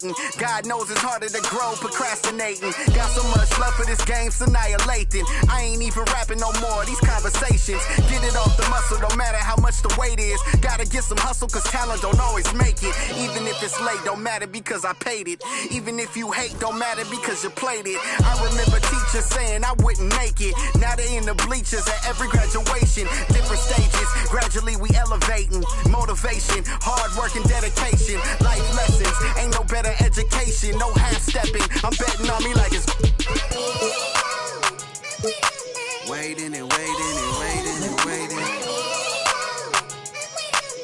hating. God knows it's harder to grow, procrastinating. Got so much love for this game, it's annihilating. I ain't even rapping no more, these conversations. Get it off the muscle, no matter how much the weight is. Gotta get some hustle, cause talent don't always make it. Even if it's late, don't matter because I paid it. Even if you hate, don't matter because you played it. I remember teachers saying I wouldn't make it. Now they in the bleachers at every graduation. Different stages, gradually we elevating. Motivation, hard work and dedication. Life lessons, ain't no better education. No half-stepping, I'm betting on me like it's waiting and waiting and waiting and waiting.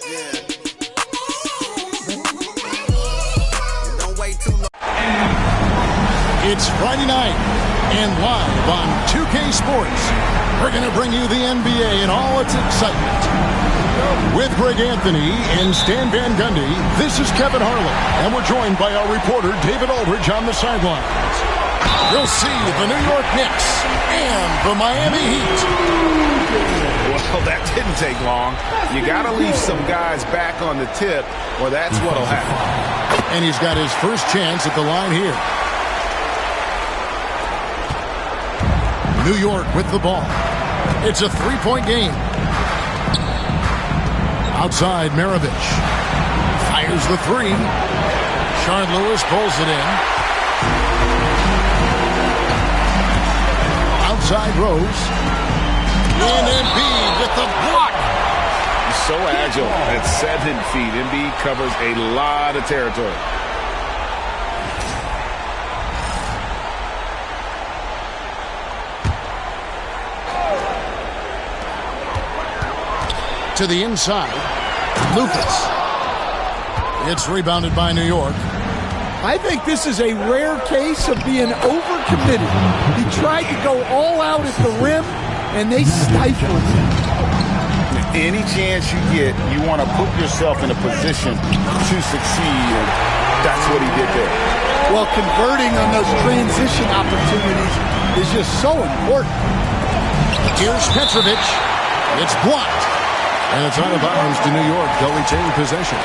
Yeah. Don't wait too long. It's Friday night, and live on 2K Sports, we're going to bring you the NBA in all its excitement. With Greg Anthony and Stan Van Gundy, this is Kevin Harlan, and we're joined by our reporter David Aldridge on the sidelines. You'll see the New York Knicks and the Miami Heat. Well, that didn't take long. You got to leave some guys back on the tip, or that's what'll happen. And he's got his first chance at the line here. New York with the ball. It's a three-point game. Outside, Maravich fires the three. Shard Lewis pulls it in. Outside, Rose. In Embiid with the block. He's so agile at 7 feet. Embiid covers a lot of territory. To the inside, Lucas. It's rebounded by New York. I think this is a rare case of being overcommitted. He tried to go all out at the rim, and they stifled him. Any chance you get, you want to put yourself in a position to succeed, and that's what he did there. Well, converting on those transition opportunities is just so important. Here's Petrovic. It's blocked. And it's out of bounds to New York. They'll retain possession.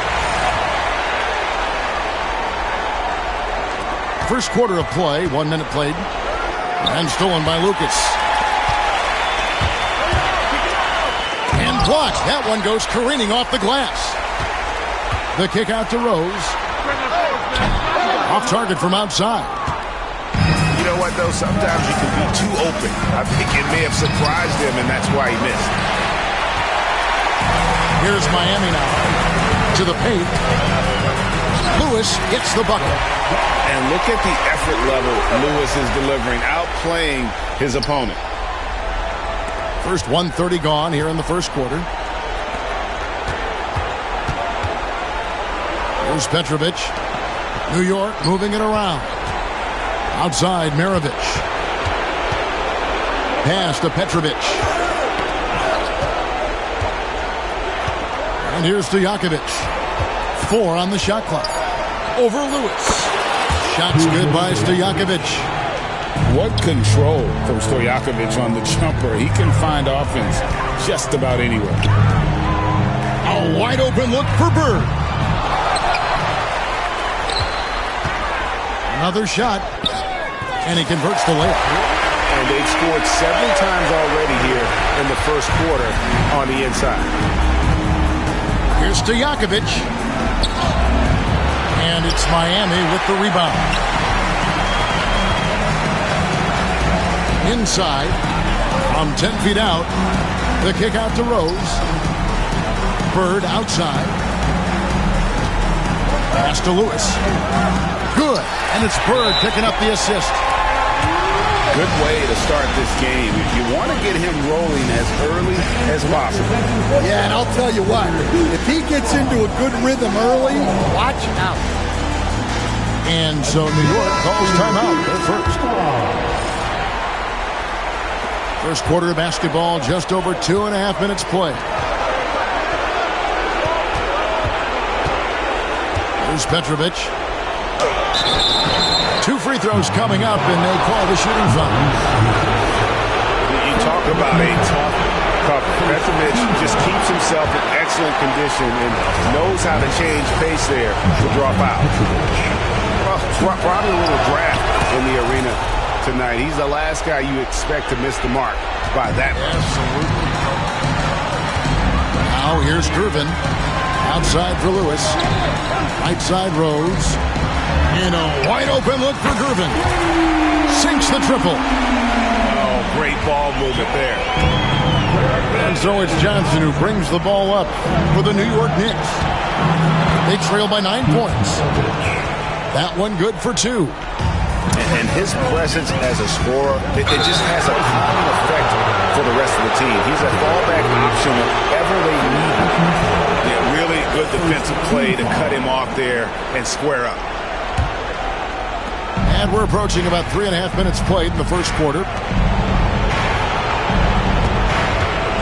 First quarter of play, 1 minute played. And stolen by Lucas. And blocked. That one goes careening off the glass. The kick out to Rose. Off target from outside. You know what, though? Sometimes you can be too open. I think it may have surprised him, and that's why he missed. Here's Miami now to the paint. Lewis gets the bucket. And look at the effort level Lewis is delivering, outplaying his opponent. First 1:30 gone here in the first quarter. Here's Petrovic. New York moving it around. Outside, Maravich. Pass to Petrovic. And here's Stojakovic. 4 on the shot clock. Over Lewis. Shots good by Stojakovic. What control from Stojakovic on the jumper. He can find offense just about anywhere. A wide open look for Bird. Another shot. And he converts the layup. And they've scored several times already here in the first quarter on the inside. Here's Stojakovic. And it's Miami with the rebound. Inside, from 10 feet out, the kick out to Rose. Bird outside. Pass to Lewis. Good. And it's Bird picking up the assist. Good way to start this game. If you want to get him rolling as early as possible. Yeah, and I'll tell you what, if he gets into a good rhythm early, watch out. And so New York calls timeout. They're first. First quarter of basketball, just over 2.5 minutes play. Here's Petrovic. 2 free throws coming up, and they call the shooting foul. You talk about a tough cover. Petrovic just keeps himself in excellent condition and knows how to change pace there to draw foul. probably a little draft in the arena tonight. He's the last guy you expect to miss the mark by that much. Absolutely. Now here's Gervin. Outside for Lewis. Right side Rose. In a wide open look for Gervin. Sinks the triple. Oh, great ball movement there. And so it's Johnson who brings the ball up for the New York Knicks. They trail by 9 points. That one good for 2. And his presence as a scorer, it just has a calming effect for the rest of the team. He's a fallback option whenever they need him. Yeah, really good defensive play to cut him off there and square up. And we're approaching about 3.5 minutes played in the first quarter.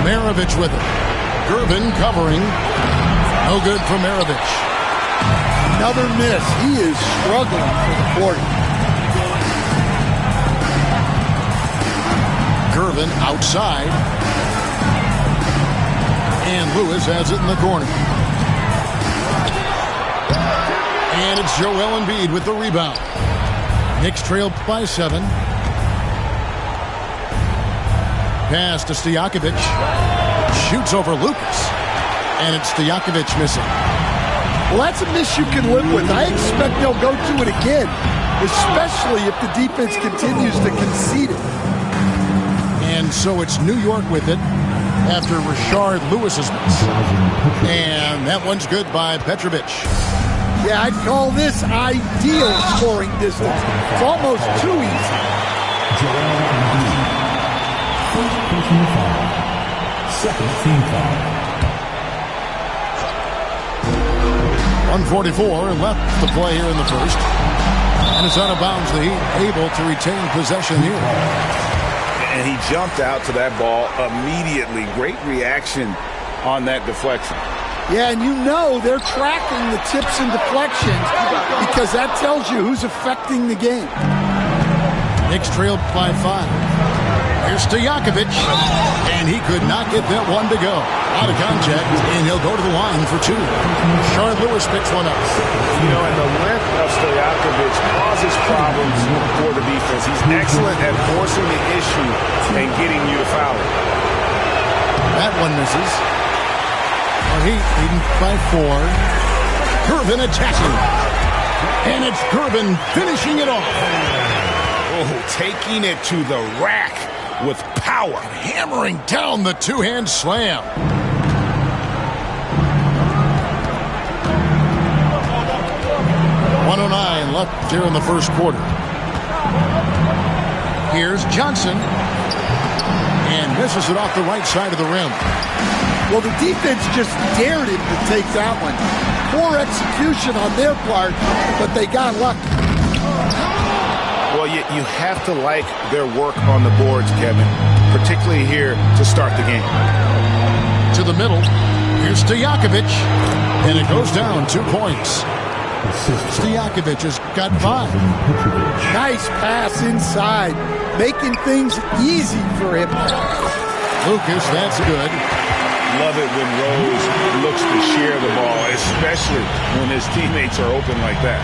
Maravich with it. Gervin covering. No good for Maravich. Another miss. He is struggling for the quarter. Gervin outside. And Lewis has it in the corner. And it's Joel Embiid with the rebound. Knicks trail by 7. Pass to Stojakovic. Shoots over Lucas. And it's Stojakovic missing. Well, that's a miss you can live with. I expect they'll go to it again, especially if the defense continues to concede it. And so it's New York with it after Rashard Lewis's miss. And that one's good by Petrovic. Yeah, I'd call this ideal scoring distance. It's almost too easy. 1:44 left to play here in the first. And it's out of bounds. The Heat able to retain possession here. And he jumped out to that ball immediately. Great reaction on that deflection. Yeah, and you know they're tracking the tips and deflections because that tells you who's affecting the game. Knicks trailed by 5. Here's Stojakovic, and he could not get that one to go. Out of contact, and he'll go to the line for 2. Rashard Lewis picks one up. You know, and the length of Stojakovic causes problems for the defense. He's excellent at forcing the issue and getting you to foul it. That one misses. Heat leading by 4. Gervin attacking. And it's Gervin finishing it off. Oh, taking it to the rack with power. Hammering down the two-hand slam. .109 left here in the first quarter. Here's Johnson. And misses it off the right side of the rim. Well, the defense just dared him to take that one. Poor execution on their part, but they got lucky. Well, you have to like their work on the boards, Kevin, particularly here to start the game. To the middle. Here's Stojakovic. And it goes down 2 points. Stojakovic has got 5. Nice pass inside, making things easy for him. Lucas, that's good. Love it when Rose looks to share the ball, especially when his teammates are open like that.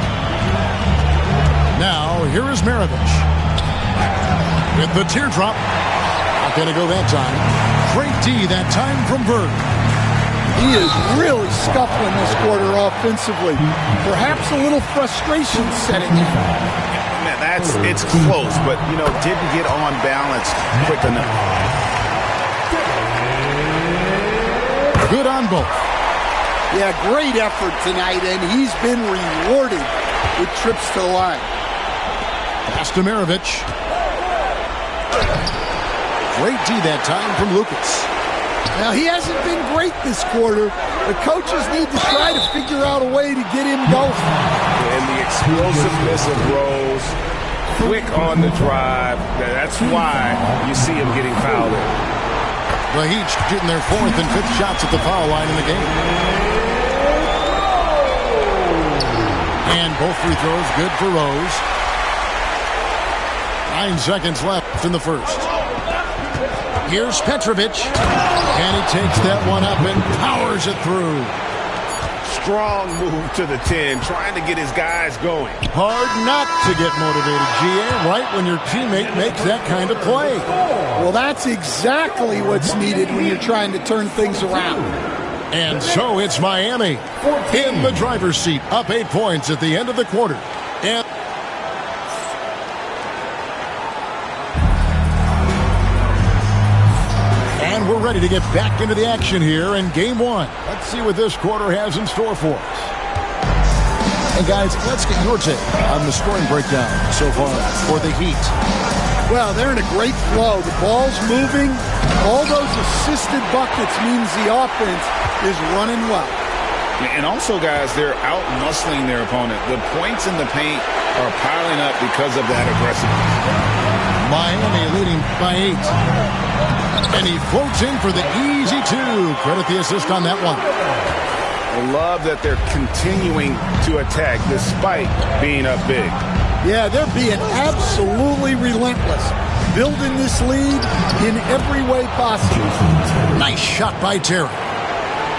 Now, here is Maravich. With the teardrop. Not going to go that time. Great D that time from Bird. He is really scuffling this quarter offensively. Perhaps a little frustration setting in. Man, it's close, but, you know, didn't get on balance quick enough. Good on both. Yeah, great effort tonight, and he's been rewarded with trips to the line. Pass to Maravich. Great D that time from Lucas. Now, he hasn't been great this quarter. The coaches need to try to figure out a way to get him going. And the explosiveness of Rose, quick on the drive, that's why you see him getting fouled in. The Heat shooting their 4th and 5th shots at the foul line in the game. And both free throws good for Rose. 9 seconds left in the first. Here's Petrovic. And he takes that one up and powers it through. strong move to the 10, trying to get his guys going. Hard not to get motivated, GA, right when your teammate makes that kind of play. Well, that's exactly what's needed when you're trying to turn things around. And so it's Miami in the driver's seat, up 8 points at the end of the quarter. And we're ready to get back into the action here in Game 1. Let's see what this quarter has in store for us. And guys, let's get your take on the scoring breakdown so far for the Heat. Well, they're in a great flow. The ball's moving. All those assisted buckets means the offense is running well. And also, guys, they're out-muscling their opponent. The points in the paint are piling up because of that aggressiveness. Miami leading by 8. And he floats in for the easy 2. Credit the assist on that one. I love that they're continuing to attack despite being up big. Yeah, they're being absolutely relentless. Building this lead in every way possible. Nice shot by Terry.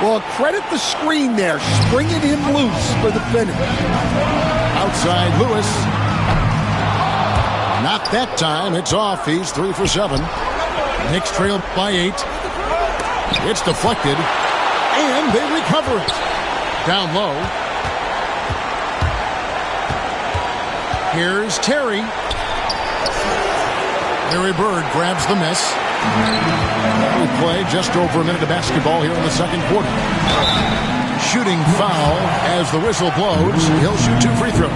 Well, credit the screen there, springing him loose for the finish. Outside Lewis. Not that time. It's off. He's 3 for 7. Knicks trail by 8. It's deflected. And they recover it. Down low. Here's Terry. Larry Bird grabs the miss. We play just over a minute of basketball here in the second quarter. Shooting foul as the whistle blows. He'll shoot 2 free throws.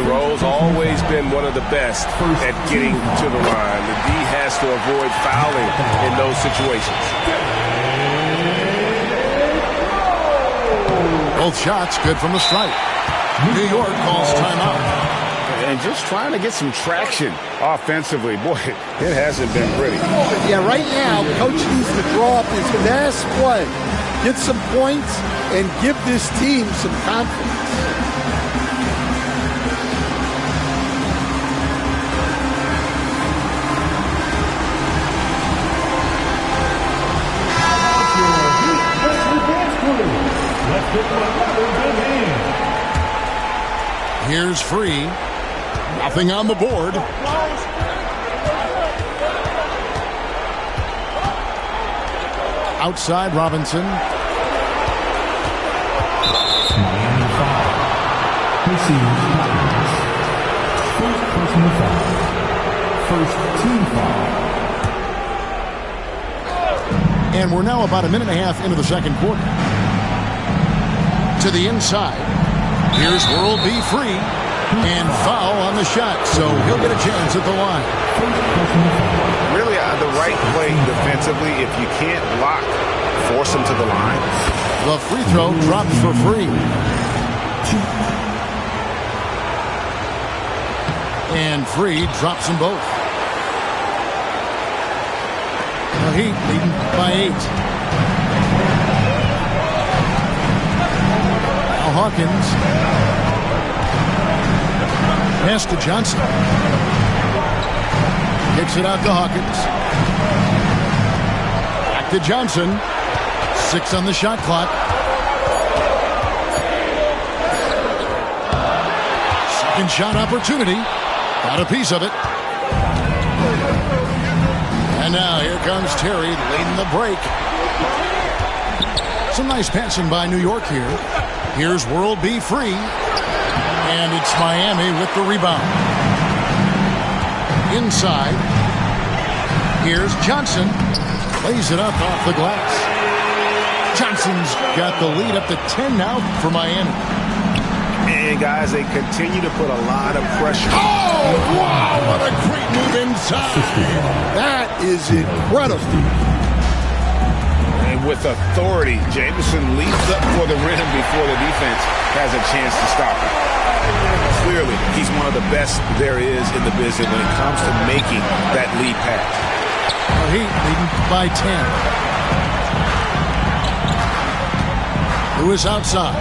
Rowe's always been one of the best at getting to the line. The D has to avoid fouling in those situations. Both shots good from the stripe. New York calls timeout. And just trying to get some traction offensively. Boy, it hasn't been pretty. Yeah, right now, Coach needs to draw up his best play. Get some points and give this team some confidence. Here's Free. Nothing on the board. Outside Robinson. Miami foul. First personal foul. First team foul. And we're now about a minute and a half into the second quarter. To the inside. Here's World B Free. And foul on the shot, so he'll get a chance at the line. Really the right play defensively. If you can't block, force him to the line. The free throw drops for Free. And Free drops them both. The Heat leading by 8. Now Hawkins. Pass to Johnson. Kicks it out to Hawkins. Back to Johnson. 6 on the shot clock. Second shot opportunity. Got a piece of it. And now here comes Terry leading the break. Some nice passing by New York here. Here's World B Free. And it's Miami with the rebound. Inside. Here's Johnson. Lays it up off the glass. Johnson's got the lead up to 10 now for Miami. And, guys, they continue to put a lot of pressure. Oh, wow, what a great move inside. That is incredible. And with authority, Jameson leaps up for the rim before the defense has a chance to stop him. Clearly, he's one of the best there is in the business when it comes to making that lead pass. The Heat leading by 10. Lewis outside.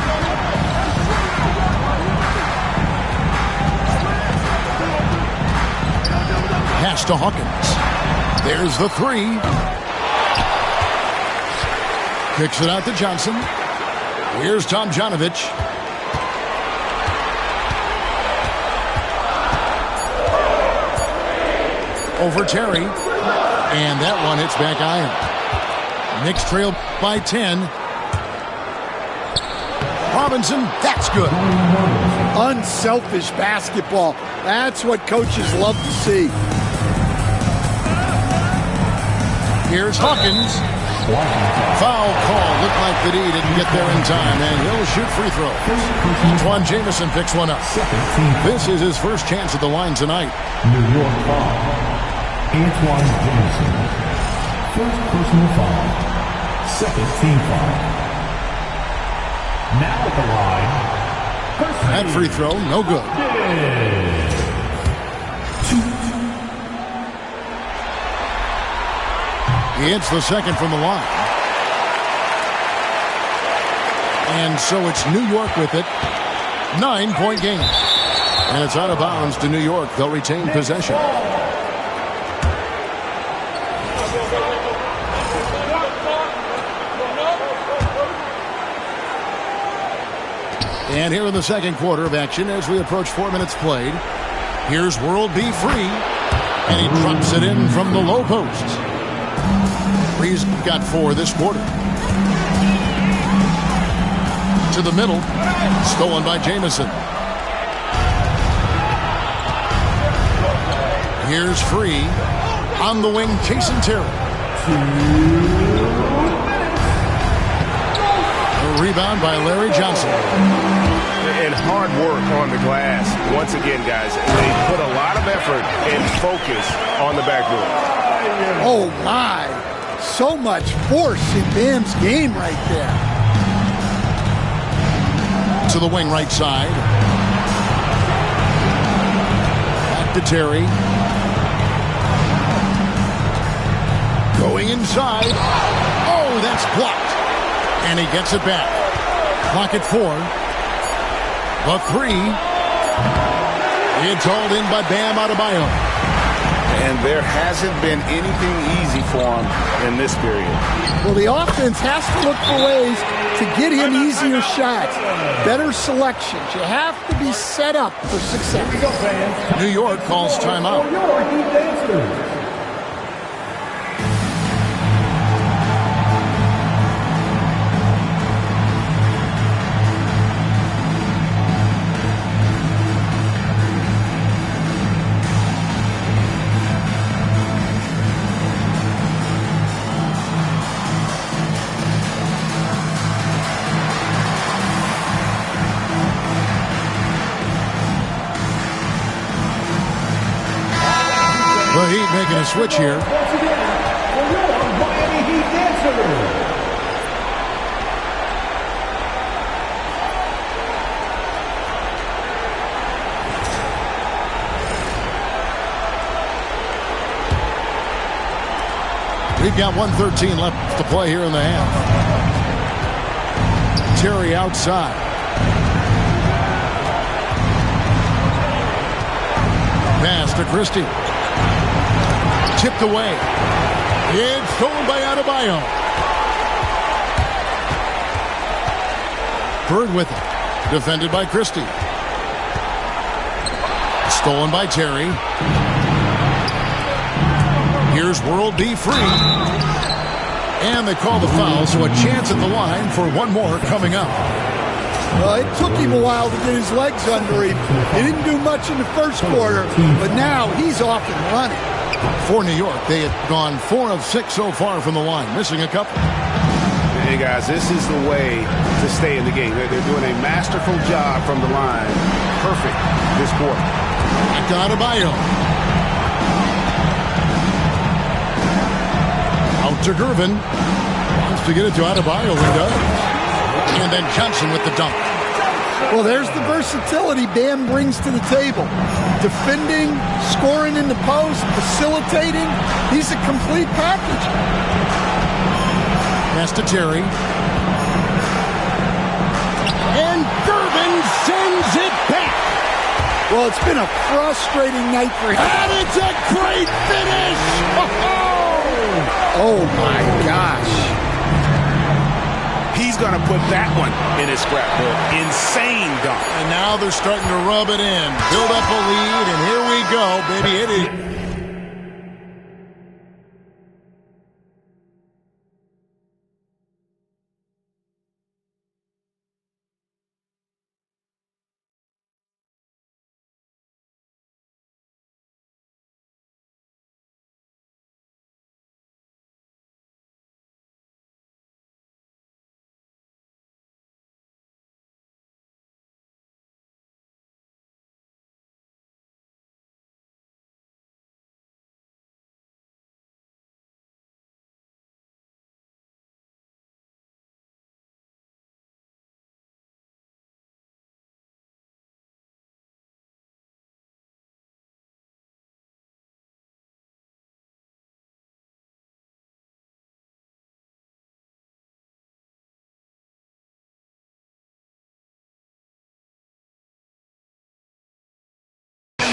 Pass to Hawkins. There's the 3. Kicks it out to Johnson. Here's Tomjanovich. Over Terry. And that one hits back iron. Knicks trail by 10. Robinson, that's good. Unselfish basketball. That's what coaches love to see. Here's Hawkins. Foul call. Looked like that he didn't get there in time, and he'll shoot free throws. Antoine Jamison picks one up. This is his first chance at the line tonight. New York foul. Antoine Jamison. First personal foul. Second team foul. Now at the line. That free throw, no good. He hits the second from the line. And so it's New York with it. 9-point game. And it's out of bounds to New York. They'll retain possession. And here in the second quarter of action as we approach 4 minutes played. Here's World B. Free. And he drops it in from the low post. Free's got 4 this quarter. To the middle. Stolen by Jamison. Here's Free. On the wing, Jason Terry. A rebound by Larry Johnson. And hard work on the glass. Once again, guys, they put a lot of effort and focus on the backboard. Oh, my. So much force in Bam's game right there. To the wing right side. Back to Terry. Going inside. Oh, that's blocked. And he gets it back. Clock at 4. The 3. It's hauled in by Bam Adebayo. And there hasn't been anything easy for him in this period. Well, the offense has to look for ways to get him easier shots. Better selections. You have to be set up for success. New York calls timeout. The Heat making a switch here. We've got 1:13 left to play here in the half. Terry outside. Pass to Christie. Tipped away. It's stolen by Adebayo. Bird with it. Defended by Christie. Stolen by Terry. Here's World B. Free. And they call the foul, so a chance at the line for one more coming up. Well, it took him a while to get his legs under him. He didn't do much in the first quarter, but now he's off and running. For New York, they had gone 4 of 6 so far from the line, missing a couple. Hey, guys, this is the way to stay in the game. They're doing a masterful job from the line. Perfect this quarter. Back to Adebayo. Out to Gervin. Wants to get it to Adebayo. He does. And then Johnson with the dunk. Well, there's the versatility Bam brings to the table. Defending, scoring in the post, facilitating. He's a complete package. Pass to Terry. And Gervin sends it back. Well, it's been a frustrating night for him. And it's a great finish. Oh, my gosh. He he's going to put that one in his scrapbook. Insane dunk. And now they're starting to rub it in. Build up a lead, and here we go, baby. It is.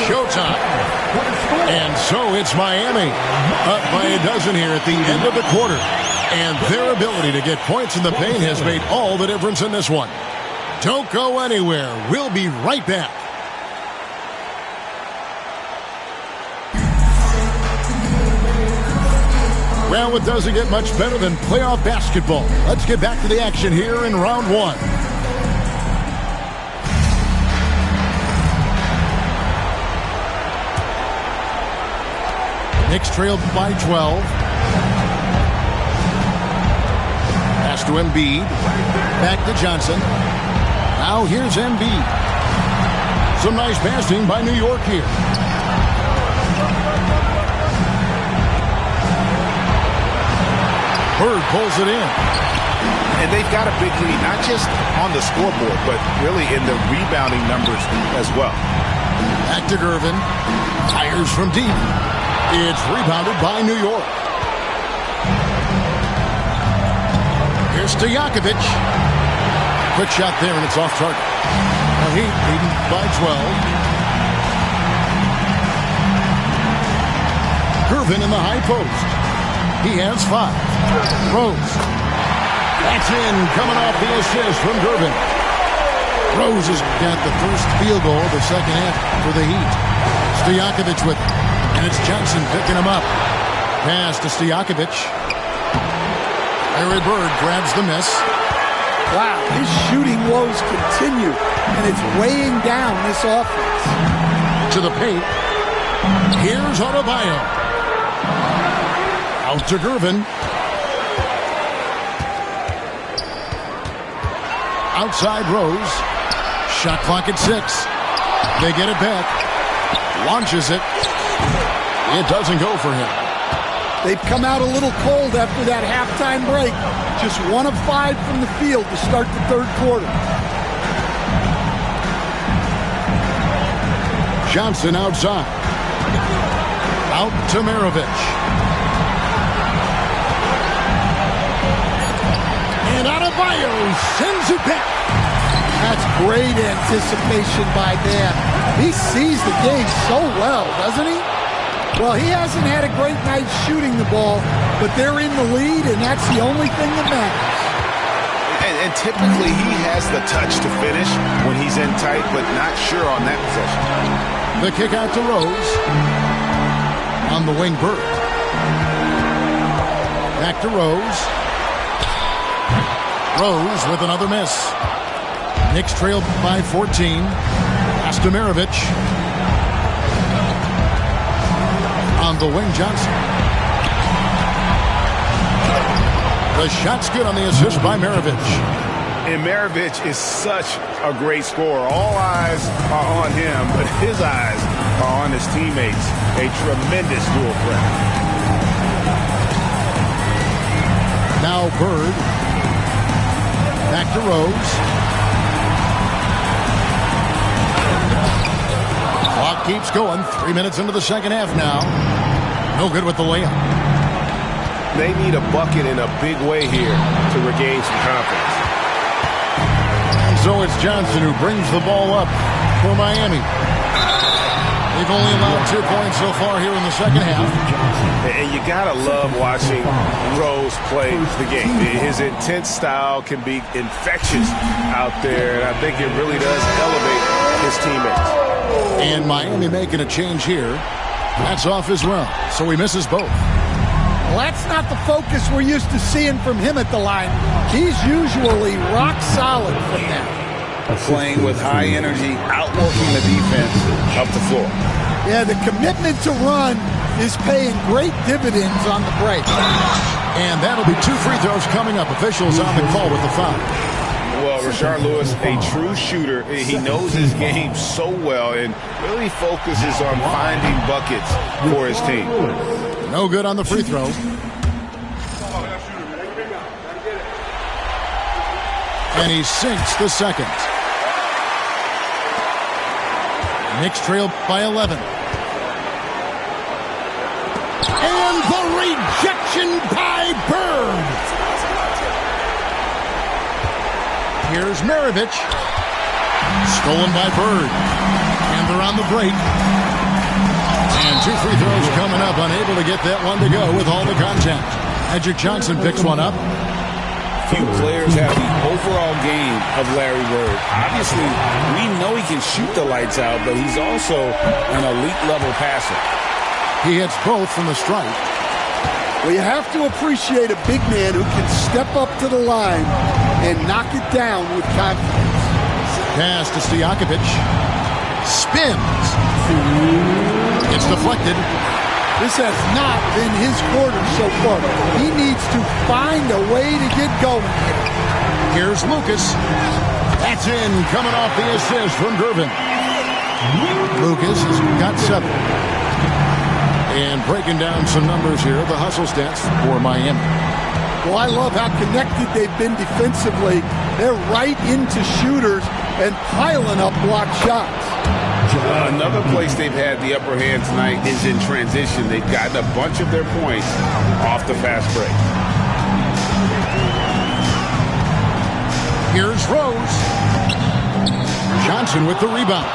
Showtime. And so it's Miami up by a dozen here at the end of the quarter. And their ability to get points in the paint has made all the difference in this one. Don't go anywhere. We'll be right back. Well, it doesn't get much better than playoff basketball. Let's get back to the action here in round one. Knicks trailed by 12. Pass to Embiid. Back to Johnson. Now here's Embiid. Some nice passing by New York here. Bird pulls it in. And they've got a big lead, not just on the scoreboard, but really in the rebounding numbers as well. Back to Gervin. Fires from deep. It's rebounded by New York. Here's Stojakovic. Quick shot there, and it's off target. The Heat leading by 12. Gervin in the high post. He has 5. Rose. That's in, coming off the assist from Gervin. Rose has got the first field goal of the second half for the Heat. Stojakovic with it. And it's Johnson picking him up. Pass to Stojakovic. Larry Bird grabs the miss. Wow, his shooting woes continue, and it's weighing down this offense. To the paint. Here's Adebayo. Out to Gervin. Outside Rose. Shot clock at 6. They get it back. Launches it. It doesn't go for him. They've come out a little cold after that halftime break. Just 1 of 5 from the field to start the third quarter. Johnson outside. Out to Maravich. And Adebayo sends it back. That's great anticipation by Bam. He sees the game so well, doesn't he? Well, he hasn't had a great night shooting the ball, but they're in the lead, and that's the only thing that matters. And typically he has the touch to finish when he's in tight, but not sure on that possession. The kick out to Rose. On the wing, Bird. Back to Rose. Rose with another miss. Knicks trailed by 14. Pass to Maravich. On the wing, Johnson. The shot's good on the assist by Maravich. And Maravich is such a great scorer. All eyes are on him, but his eyes are on his teammates. A tremendous dual threat. Now Bird. Back to Rose. Clock keeps going. 3 minutes into the second half now. No good with the layup. They need a bucket in a big way here to regain some confidence. And so it's Johnson who brings the ball up for Miami. They've only allowed 2 points so far here in the second half. And you got to love watching Rose play the game. His intense style can be infectious out there, and I think it really does elevate his teammates. And Miami making a change here. That's off as well, so he misses both. Well, that's not the focus we're used to seeing from him at the line. He's usually rock solid from that. Playing with high energy, outworking the defense up the floor. Yeah, the commitment to run is paying great dividends on the break. And that'll be 2 free throws coming up. Officials on the call with the foul. Well, Rashard Lewis, a true shooter. He knows his game so well and really focuses on finding buckets for his team. No good on the free throw. And he sinks the second. Knicks trail by 11. And the rejection by Bird. Here's Maravich. Stolen by Bird. And they're on the break. And 2 free throws coming up. Unable to get that one to go with all the contact. Magic Johnson picks one up. Few players have the overall game of Larry Bird. Obviously, we know he can shoot the lights out, but he's also an elite-level passer. He hits both from the stripe. Well, you have to appreciate a big man who can step up to the line and knock it down with confidence. Pass to Stojakovic. Spins. It's deflected. This has not been his quarter so far. He needs to find a way to get going here. Here's Lucas. That's in, coming off the assist from Gervin. Lucas has got 7. And breaking down some numbers here, the hustle stats for Miami. Well, I love how connected they've been defensively. They're right into shooters and piling up block shots. Another place they've had the upper hand tonight is in transition. They've gotten a bunch of their points off the fast break. Here's Rose. Johnson with the rebound.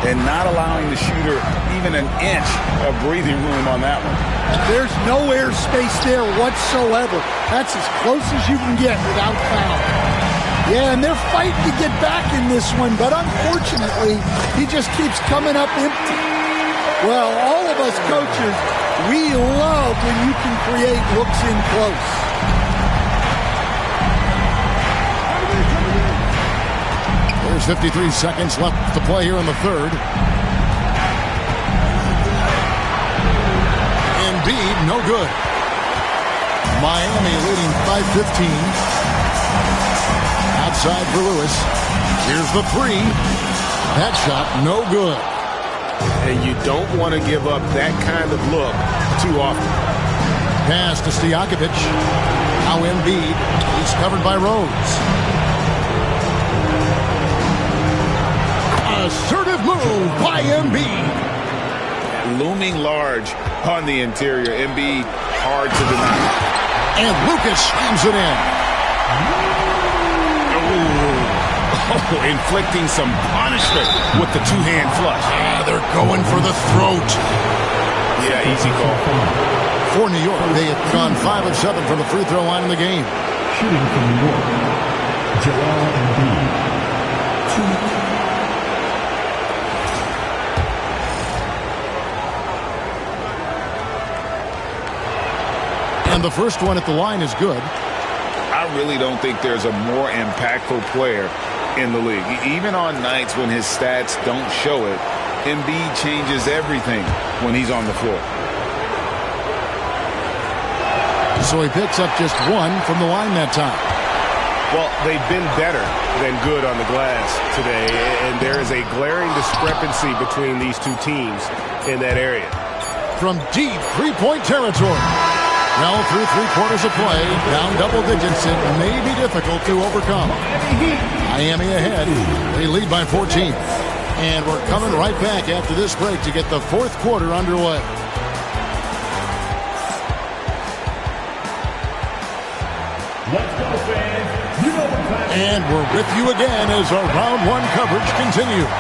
And not allowing the shooter even an inch of breathing room on that one. There's no air space there whatsoever. That's as close as you can get without foul. Yeah, and they're fighting to get back in this one, but unfortunately, he just keeps coming up empty. Well, all of us coaches, we love when you can create looks in close. There's 53 seconds left to play here in the third. Embiid, no good. Miami leading by 15. Outside for Lewis. Here's the 3. That shot, no good. And you don't want to give up that kind of look too often. Pass to Stojakovic. Now Embiid. He's covered by Rose. Assertive move by Embiid. Looming large on the interior. Embiid hard to deny. And Lucas slams it in. Inflicting some punishment with the two-hand flush. They're going for the throat. Yeah, easy call. For New York, they have gone 5 of 7 from the free throw line in the game. Shooting from New York, Joel Embiid. 2. And the first one at the line is good. I really don't think there's a more impactful player in the league. Even on nights when his stats don't show it, Embiid changes everything when he's on the floor. So he picks up just 1 from the line that time. Well, they've been better than good on the glass today, and there is a glaring discrepancy between these two teams in that area. From deep three-point territory. Well, through 3 quarters of play, down double digits, it may be difficult to overcome. Miami ahead. They lead by 14. And we're coming right back after this break to get the 4th quarter underway. Let's go, fans. You know what time. And we're with you again as our round 1 coverage continues.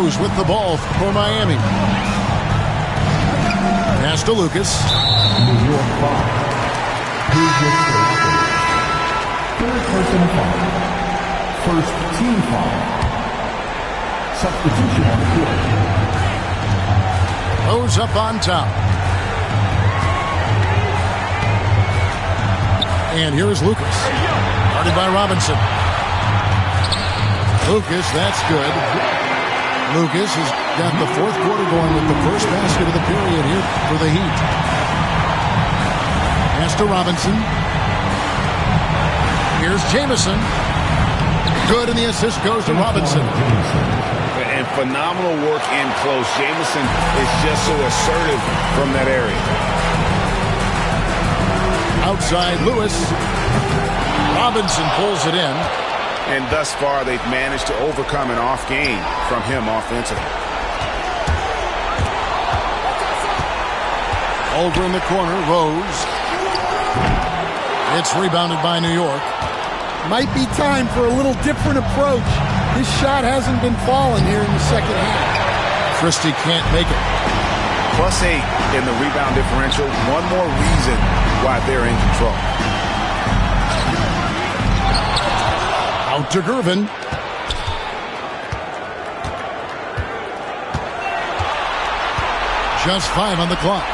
Rose with the ball for Miami. Pass to Lucas. New York foul. Who's your third personal foul? First team foul. Substitution on the field. Rose up on top. And here's Lucas. Guarded by Robinson. Lucas, that's good. Lucas has got the fourth quarter going with the first basket of the period here for the Heat. Pass to Robinson. Here's Jamison. Good, and the assist goes to Robinson. And phenomenal work in close. Jamison is just so assertive from that area. Outside Lewis. Robinson pulls it in. And thus far, they've managed to overcome an off game from him offensively. Over in the corner, Rose. It's rebounded by New York. Might be time for a little different approach. This shot hasn't been falling here in the second half. Christie can't make it. +8 in the rebound differential. One more reason why they're in control. Out to Gervin. Just 5 on the clock.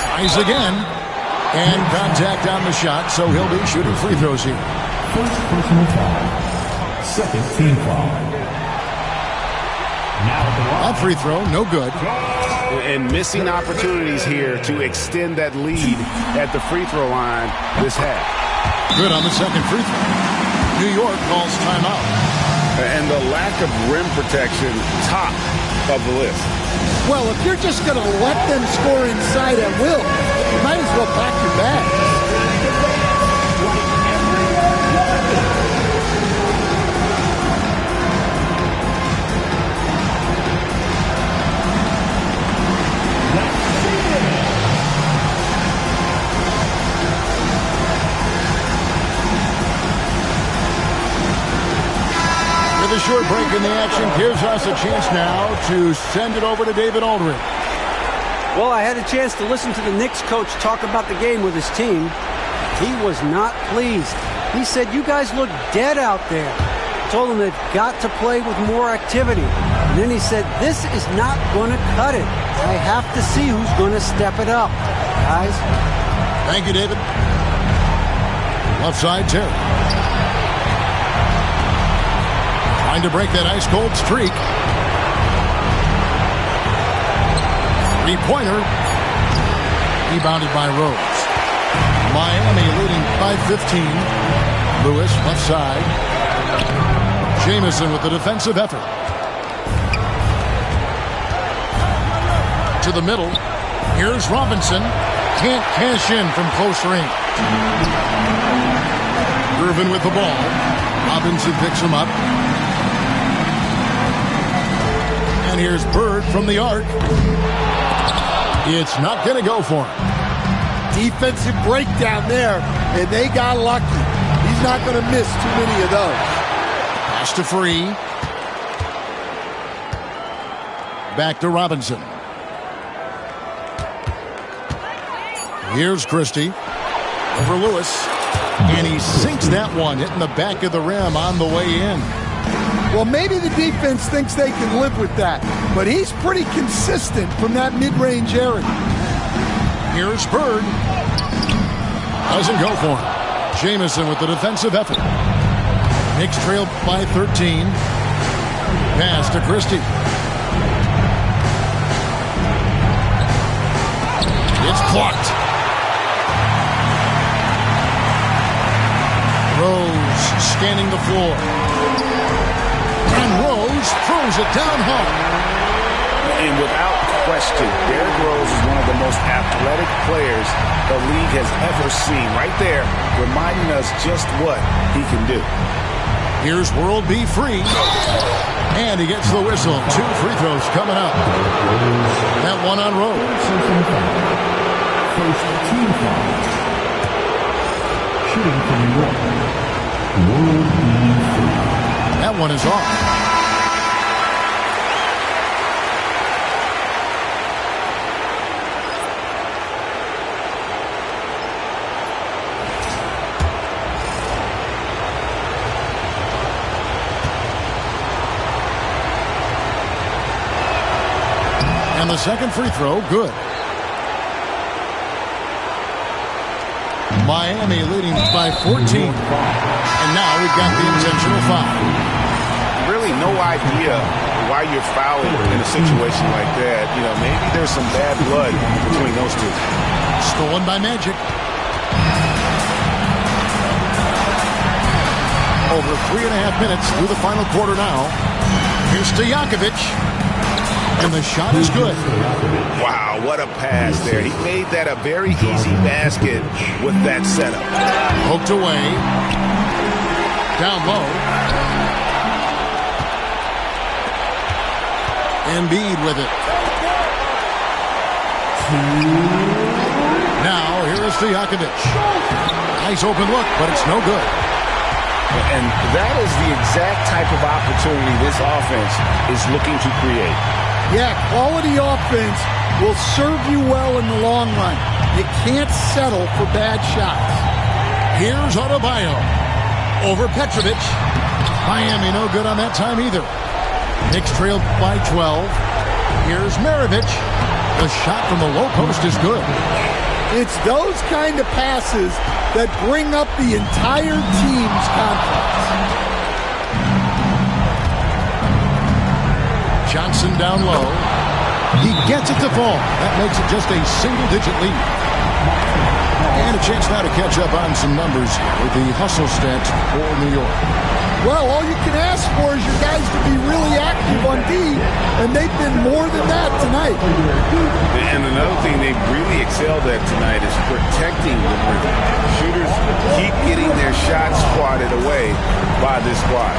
Tries again. And contact on the shot, so he'll be shooting free throws here. First personal foul. Second team foul. That free throw, no good. And missing opportunities here to extend that lead at the free throw line this half. Good on the second free throw. New York calls timeout. And the lack of rim protection, top of the list. Well, if you're just going to let them score inside at will, you might as well pack your bags. With a short break in the action gives us a chance now to send it over to David Aldridge. Well, I had a chance to listen to the Knicks coach talk about the game with his team. He was not pleased. He said, you guys look dead out there. Told them they've got to play with more activity. And then he said, this is not going to cut it. I have to see who's going to step it up. Guys. Thank you, David. Left side, Terry. Trying to break that ice-cold streak. Three-pointer. Rebounded by Rose. Miami leading by 15. Lewis, left side. Jamison with the defensive effort. To the middle. Here's Robinson. Can't cash in from close range. Gervin with the ball. Robinson picks him up. And here's Bird from the arc. It's not going to go for him. Defensive breakdown there, and they got lucky. He's not going to miss too many of those. Pass to Free. Back to Robinson. Here's Christie. Over Lewis. And he sinks that one, hitting the back of the rim on the way in. Well, maybe the defense thinks they can live with that, but he's pretty consistent from that mid-range area. Here's Bird. Doesn't go for him. Jamison with the defensive effort. Knicks trail by 13. Pass to Christie. It's blocked. Rose scanning the floor. And Rose throws it down hard. And without question, Derrick Rose is one of the most athletic players the league has ever seen. Right there, reminding us just what he can do. Here's World B. Free. And he gets the whistle. 2 free throws coming up. That one on Rose. First team foul. Shooting from New York. World B. Free. That one is off. the second free throw, good. Miami leading by 14. And now we've got the intentional foul. Really no idea why you're fouling in a situation like that. You know, maybe there's some bad blood between those two. Stolen by Magic. Over 3.5 minutes through the final quarter now. Here's Stojakovic. And the shot is good. Wow, what a pass there. He made that a very easy basket with that setup. Poked away. Down low. Embiid with it. Now, here is Stojakovic. Nice open look, but it's no good. And that is the exact type of opportunity this offense is looking to create. Yeah, quality offense will serve you well in the long run. You can't settle for bad shots. Here's Adebayo. Over Petrovic. Miami no good on that time either. Knicks trailed by 12. Here's Maravich. The shot from the low post is good. It's those kind of passes that bring up the entire team's confidence. Johnson down low. He gets it to fall. That makes it just a single-digit lead. And a chance now to catch up on some numbers with the hustle stats for New York. Well, all you can ask for is your guys to be really active on D, and they've been more than that tonight. And another thing they've really excelled at tonight is protecting the rim. Shooters keep getting their shots swatted away by this squad.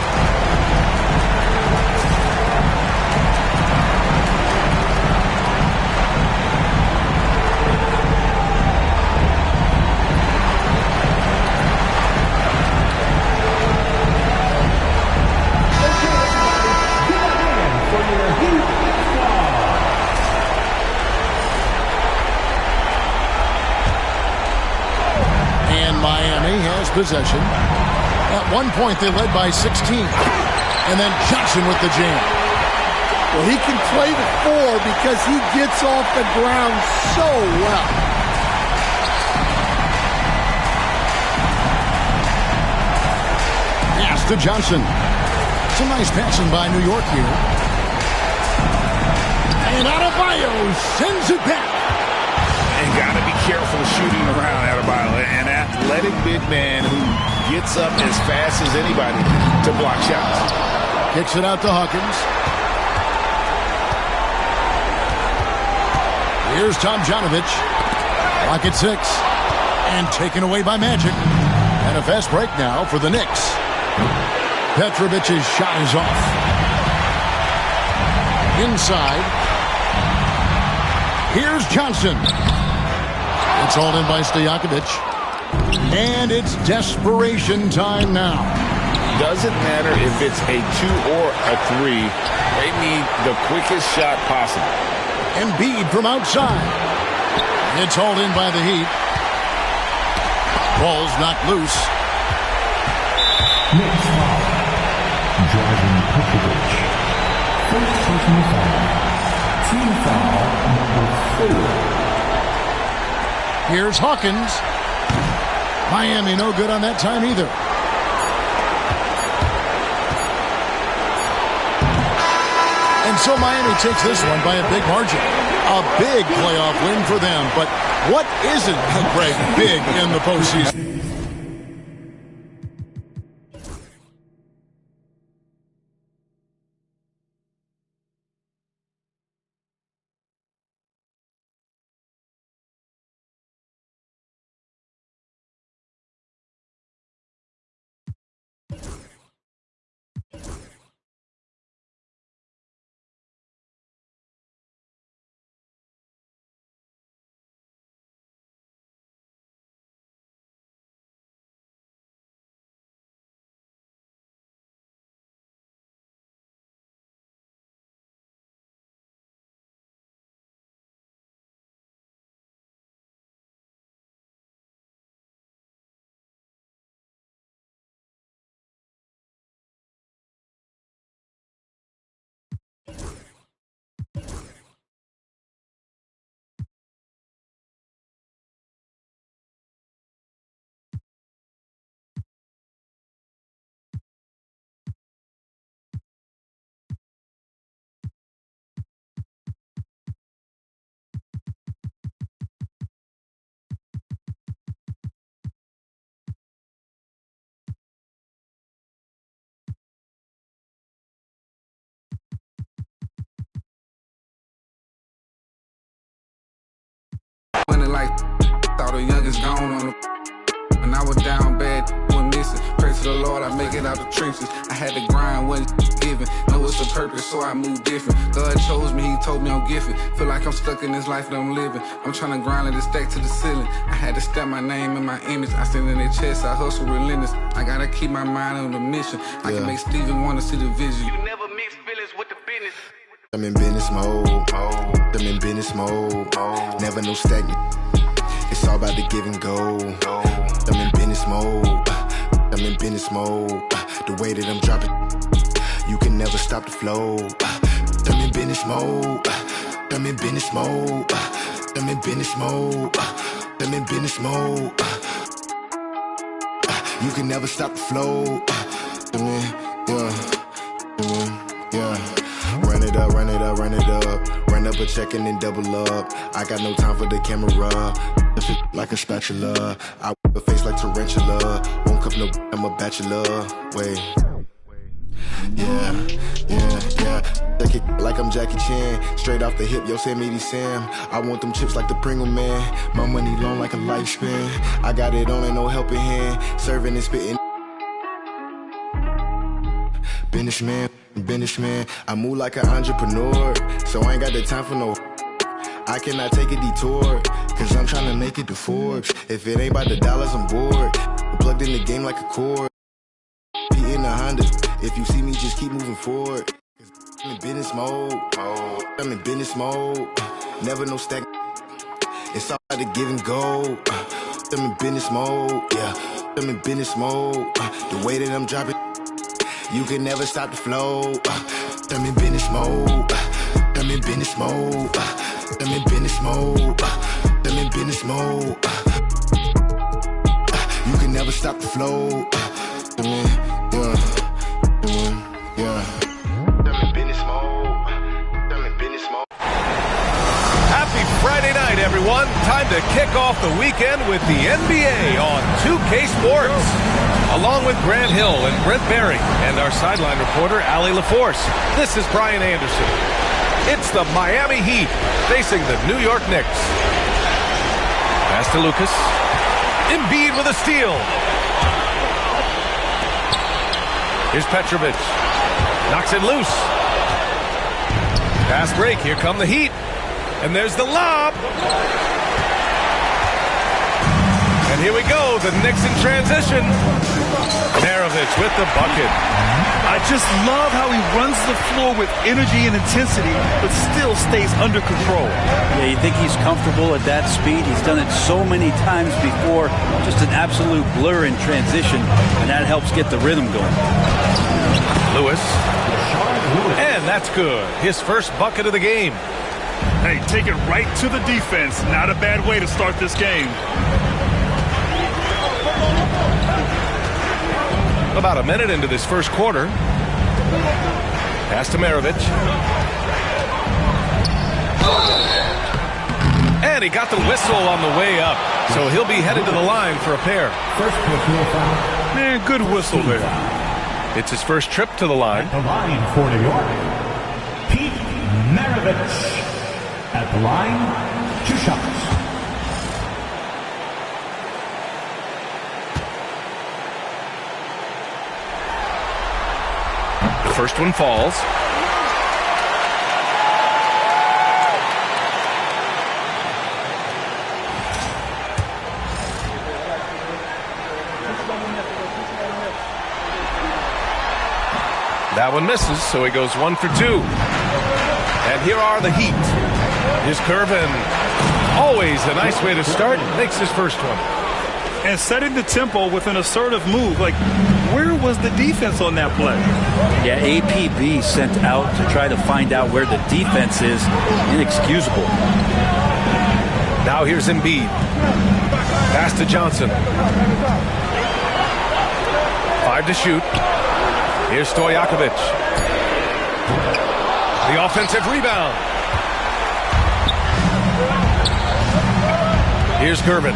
Possession. At one point, they led by 16. And then Johnson with the jam. Well, he can play the 4 because he gets off the ground so well. Pass to Johnson. Some nice passing by New York here. And Adebayo sends it back. And got to be careful shooting around Adebayo. An athletic big man who gets up as fast as anybody to block shots. Kicks it out to Hawkins. Here's Tomjanovich. Clock at 6. And taken away by Magic. And a fast break now for the Knicks. Petrovic's shot is off. Inside. Here's Johnson. It's hauled in by Stojakovic. And it's desperation time now. Doesn't matter if it's a 2 or a 3. They need the quickest shot possible. Embiid from outside. It's hauled in by the Heat. Ball's knocked loose. Next foul. Driving Petrovic. First personal foul. Team foul number 4. Here's Hawkins. Miami no good on that time either. And so Miami takes this one by a big margin. A big playoff win for them. But what isn't, Greg, big in the postseason? is gone on the. When I was down bad, was missing. Pray to the Lord, I make it out the trenches. I had to grind, wasn't given. Know it's a purpose, so I move different. God chose me, he told me I'm gifted. Feel like I'm stuck in this life that I'm living. I'm trying to grind and stack to the ceiling. I had to stamp my name and my image. I stand in their chest, I hustle relentless. I gotta keep my mind on the mission. I can make Steven wanna see the vision. You never mix feelings with the business. I'm in business mode. I'm in business mode. Never no stagnant. It's all about the give and go. I'm in business mode. I'm in business mode. The way that I'm dropping, you can never stop the flow. I'm in business mode. I'm in business mode. I'm in business mode. I'm in business mode. You can never stop the flow. Yeah. Run it up, run it up, run it up. Run up a check and then double up. I got no time for the camera. Like a spatula. I whip a face like tarantula. Won't cuff no, I'm a bachelor. Wait. Yeah. Check it like I'm Jackie Chan. Straight off the hip, Yosemite Sam. I want them chips like the Pringle Man. My money long like a lifespan. I got it on and no helping hand. Serving and spitting. Businessman, I move like an entrepreneur, so I ain't got the time for no. I cannot take a detour, cause I'm trying to make it to Forbes. If it ain't about the dollars, I'm bored. I'm plugged in the game like a cord. Be in a Honda. If you see me, just keep moving forward. Cause I'm in business mode. I'm in business mode. Never no stack. It's all about the give and go. I'm in business mode. Yeah, I'm in business mode. The way that I'm dropping. You can never stop the flow. I'm in business mode. I'm in business mode. I'm in business mode. I'm in business mode. You can never stop the flow. Yeah. I'm in business mode. I'm in business mode. Happy Friday night, everyone. Time to kick off the weekend with the NBA on 2K Sports. Along with Grant Hill and Brent Berry and our sideline reporter, Allie LaForce, this is Brian Anderson. It's the Miami Heat facing the New York Knicks. Pass to Lucas. Embiid with a steal. Here's Petrovic. Knocks it loose. Pass break. Here come the Heat. And there's the lob. And here we go. The Knicks in transition. Maravich with the bucket. I just love how he runs the floor with energy and intensity, but still stays under control. Yeah, you think he's comfortable at that speed? He's done it so many times before. Just an absolute blur in transition, and that helps get the rhythm going. Lewis. And that's good. His first bucket of the game. Hey, take it right to the defense. Not a bad way to start this game. About a minute into this first quarter. Pass to Maravich. And he got the whistle on the way up. So he'll be headed to the line for a pair. First personal foul. Man, good whistle there. It's his first trip to the line. At the line for New York, Pete Maravich. At the line, 2 shots. First one falls. That one misses, so he goes 1 for 2. And here are the Heat. Here's Curvin. Always a nice way to start. Makes his first one. And setting the tempo with an assertive move. Like, where was the defense on that play? Yeah, APB sent out to try to find out where the defense is. Inexcusable. Now here's Embiid. Pass to Johnson. 5 to shoot. Here's Stojakovic. The offensive rebound. Here's Gervin.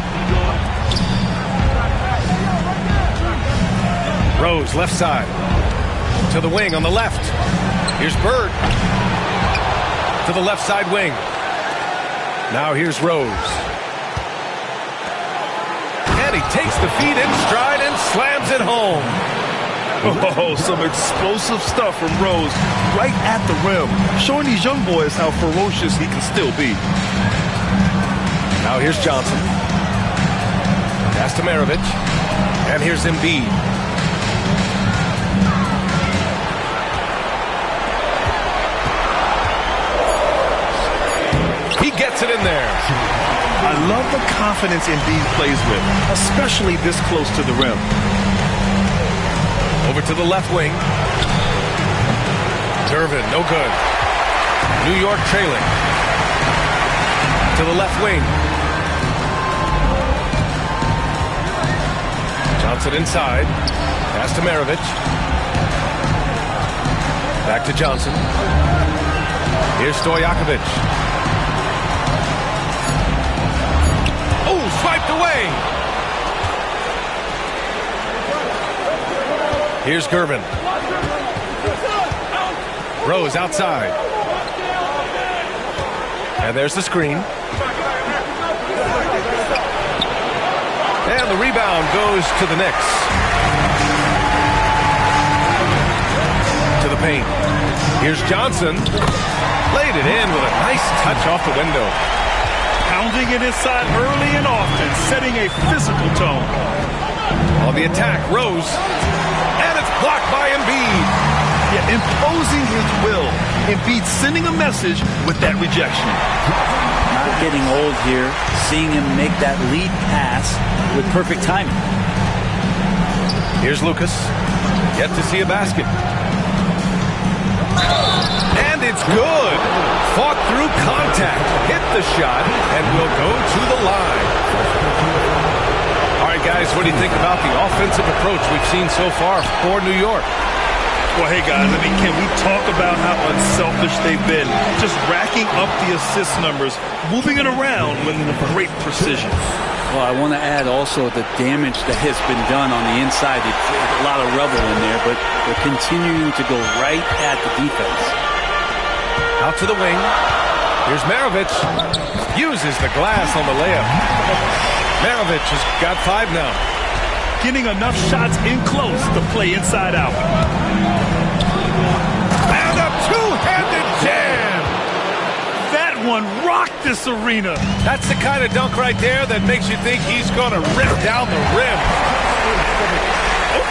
Rose, left side. To the wing on the left. Here's Bird. To the left side wing. Now here's Rose. he takes the feet in stride and slams it home. Oh, some explosive stuff from Rose right at the rim, showing these young boys how ferocious he can still be. Now here's Johnson. Pass to Maravich. And here's Embiid. He gets it in there. I love the confidence Embiid plays with, especially this close to the rim. Over to the left wing. Durbin, no good. New York trailing. To the left wing. Johnson inside. Pass to Maravich. Back to Johnson. Here's Stojakovic. Oh, swiped away. Here's Gervin. Rose outside. And there's the screen. And the rebound goes to the Knicks. To the paint. Here's Johnson. Laid it in with a nice touch off the window. Pounding it inside early and often, setting a physical tone. On the attack, Rose. And it's blocked by Embiid. Yeah, imposing his will. Embiid sending a message with that rejection. Not getting old here. Seeing him make that lead pass with perfect timing. Here's Lucas. Yet to see a basket. And it's good. Fought through contact. Hit the shot and will go to the line. All right, guys, what do you think about the offensive approach we've seen so far for New York? Well, hey, guys, I mean, can we talk about how unselfish they've been? Just racking up the assist numbers, moving it around with great precision. Well, I want to add also the damage that has been done on the inside. It's a lot of rubble in there, but they're continuing to go right at the defense. Out to the wing. Here's Maravich. Uses the glass on the layup. Maravich has got 5 now. Getting enough shots in close to play inside out. And a two-handed jam. That one rocked this arena. That's the kind of dunk right there that makes you think he's going to rip down the rim.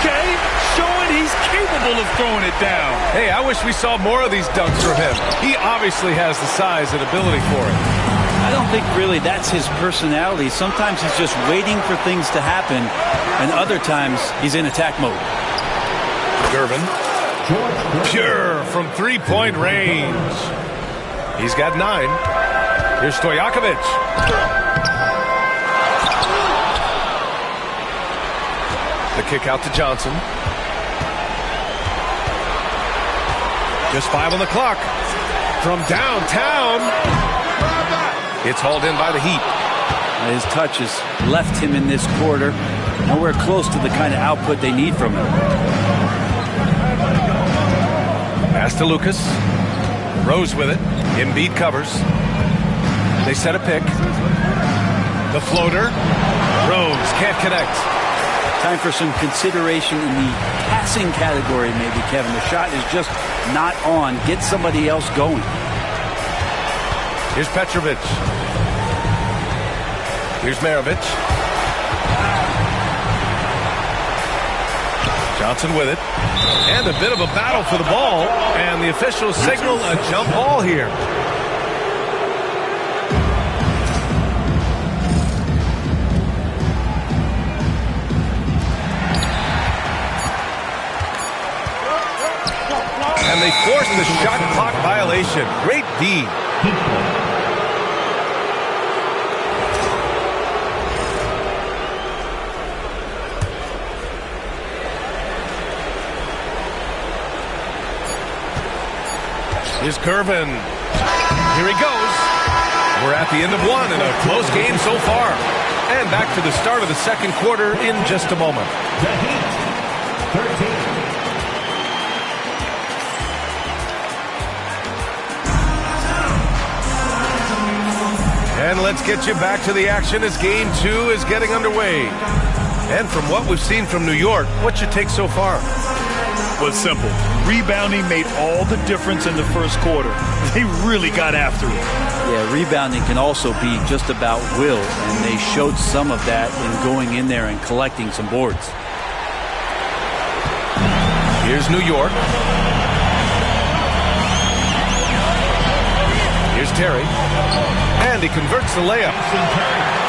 Okay, showing he's capable of throwing it down. Hey, I wish we saw more of these dunks from him. He obviously has the size and ability for it. I don't think really that's his personality. Sometimes he's just waiting for things to happen, and other times he's in attack mode. Gervin. Pure from three-point range. He's got 9. Here's Stojakovic. The kick out to Johnson. Just 5 on the clock. From downtown. It's hauled in by the Heat. His touch has left him in this quarter. Nowhere close to the kind of output they need from him. Pass to Lucas. Rose with it. Embiid covers. They set a pick. The floater. Rose can't connect. Time for some consideration in the passing category, maybe, Kevin. The shot is just not on. Get somebody else going. Here's Petrovic. Here's Maravich. Johnson with it. And a bit of a battle for the ball. And the officials signal a jump ball here. And they force the shot clock violation. Great D. Here's Gervin. Here he goes. We're at the end of 1 in a close game so far. And back to the start of the second quarter in just a moment. The Heat, 13. And let's get you back to the action as game 2 is getting underway. And from what we've seen from New York, what's your take so far? Was simple. Rebounding made all the difference in the first quarter. They really got after it. Yeah, rebounding can also be just about will, and they showed some of that in going in there and collecting some boards. Here's New York. Here's Terry. And he converts the layup.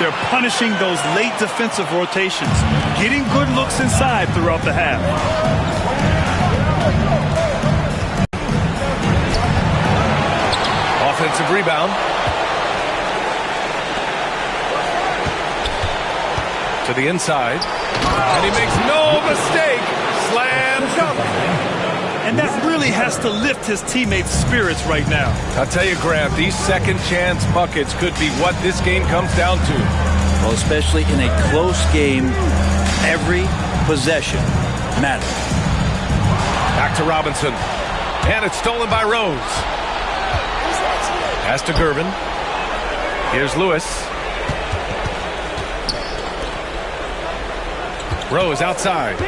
They're punishing those late defensive rotations, getting good looks inside throughout the half. Offensive rebound. To the inside. And he makes no mistake. Slam dunk. And that really has to lift his teammates' spirits right now. I'll tell you, Grant, these second chance buckets could be what this game comes down to. Well, especially in a close game, every possession matters. Back to Robinson. And it's stolen by Rose. Pass to Gervin. Here's Lewis. Rose outside.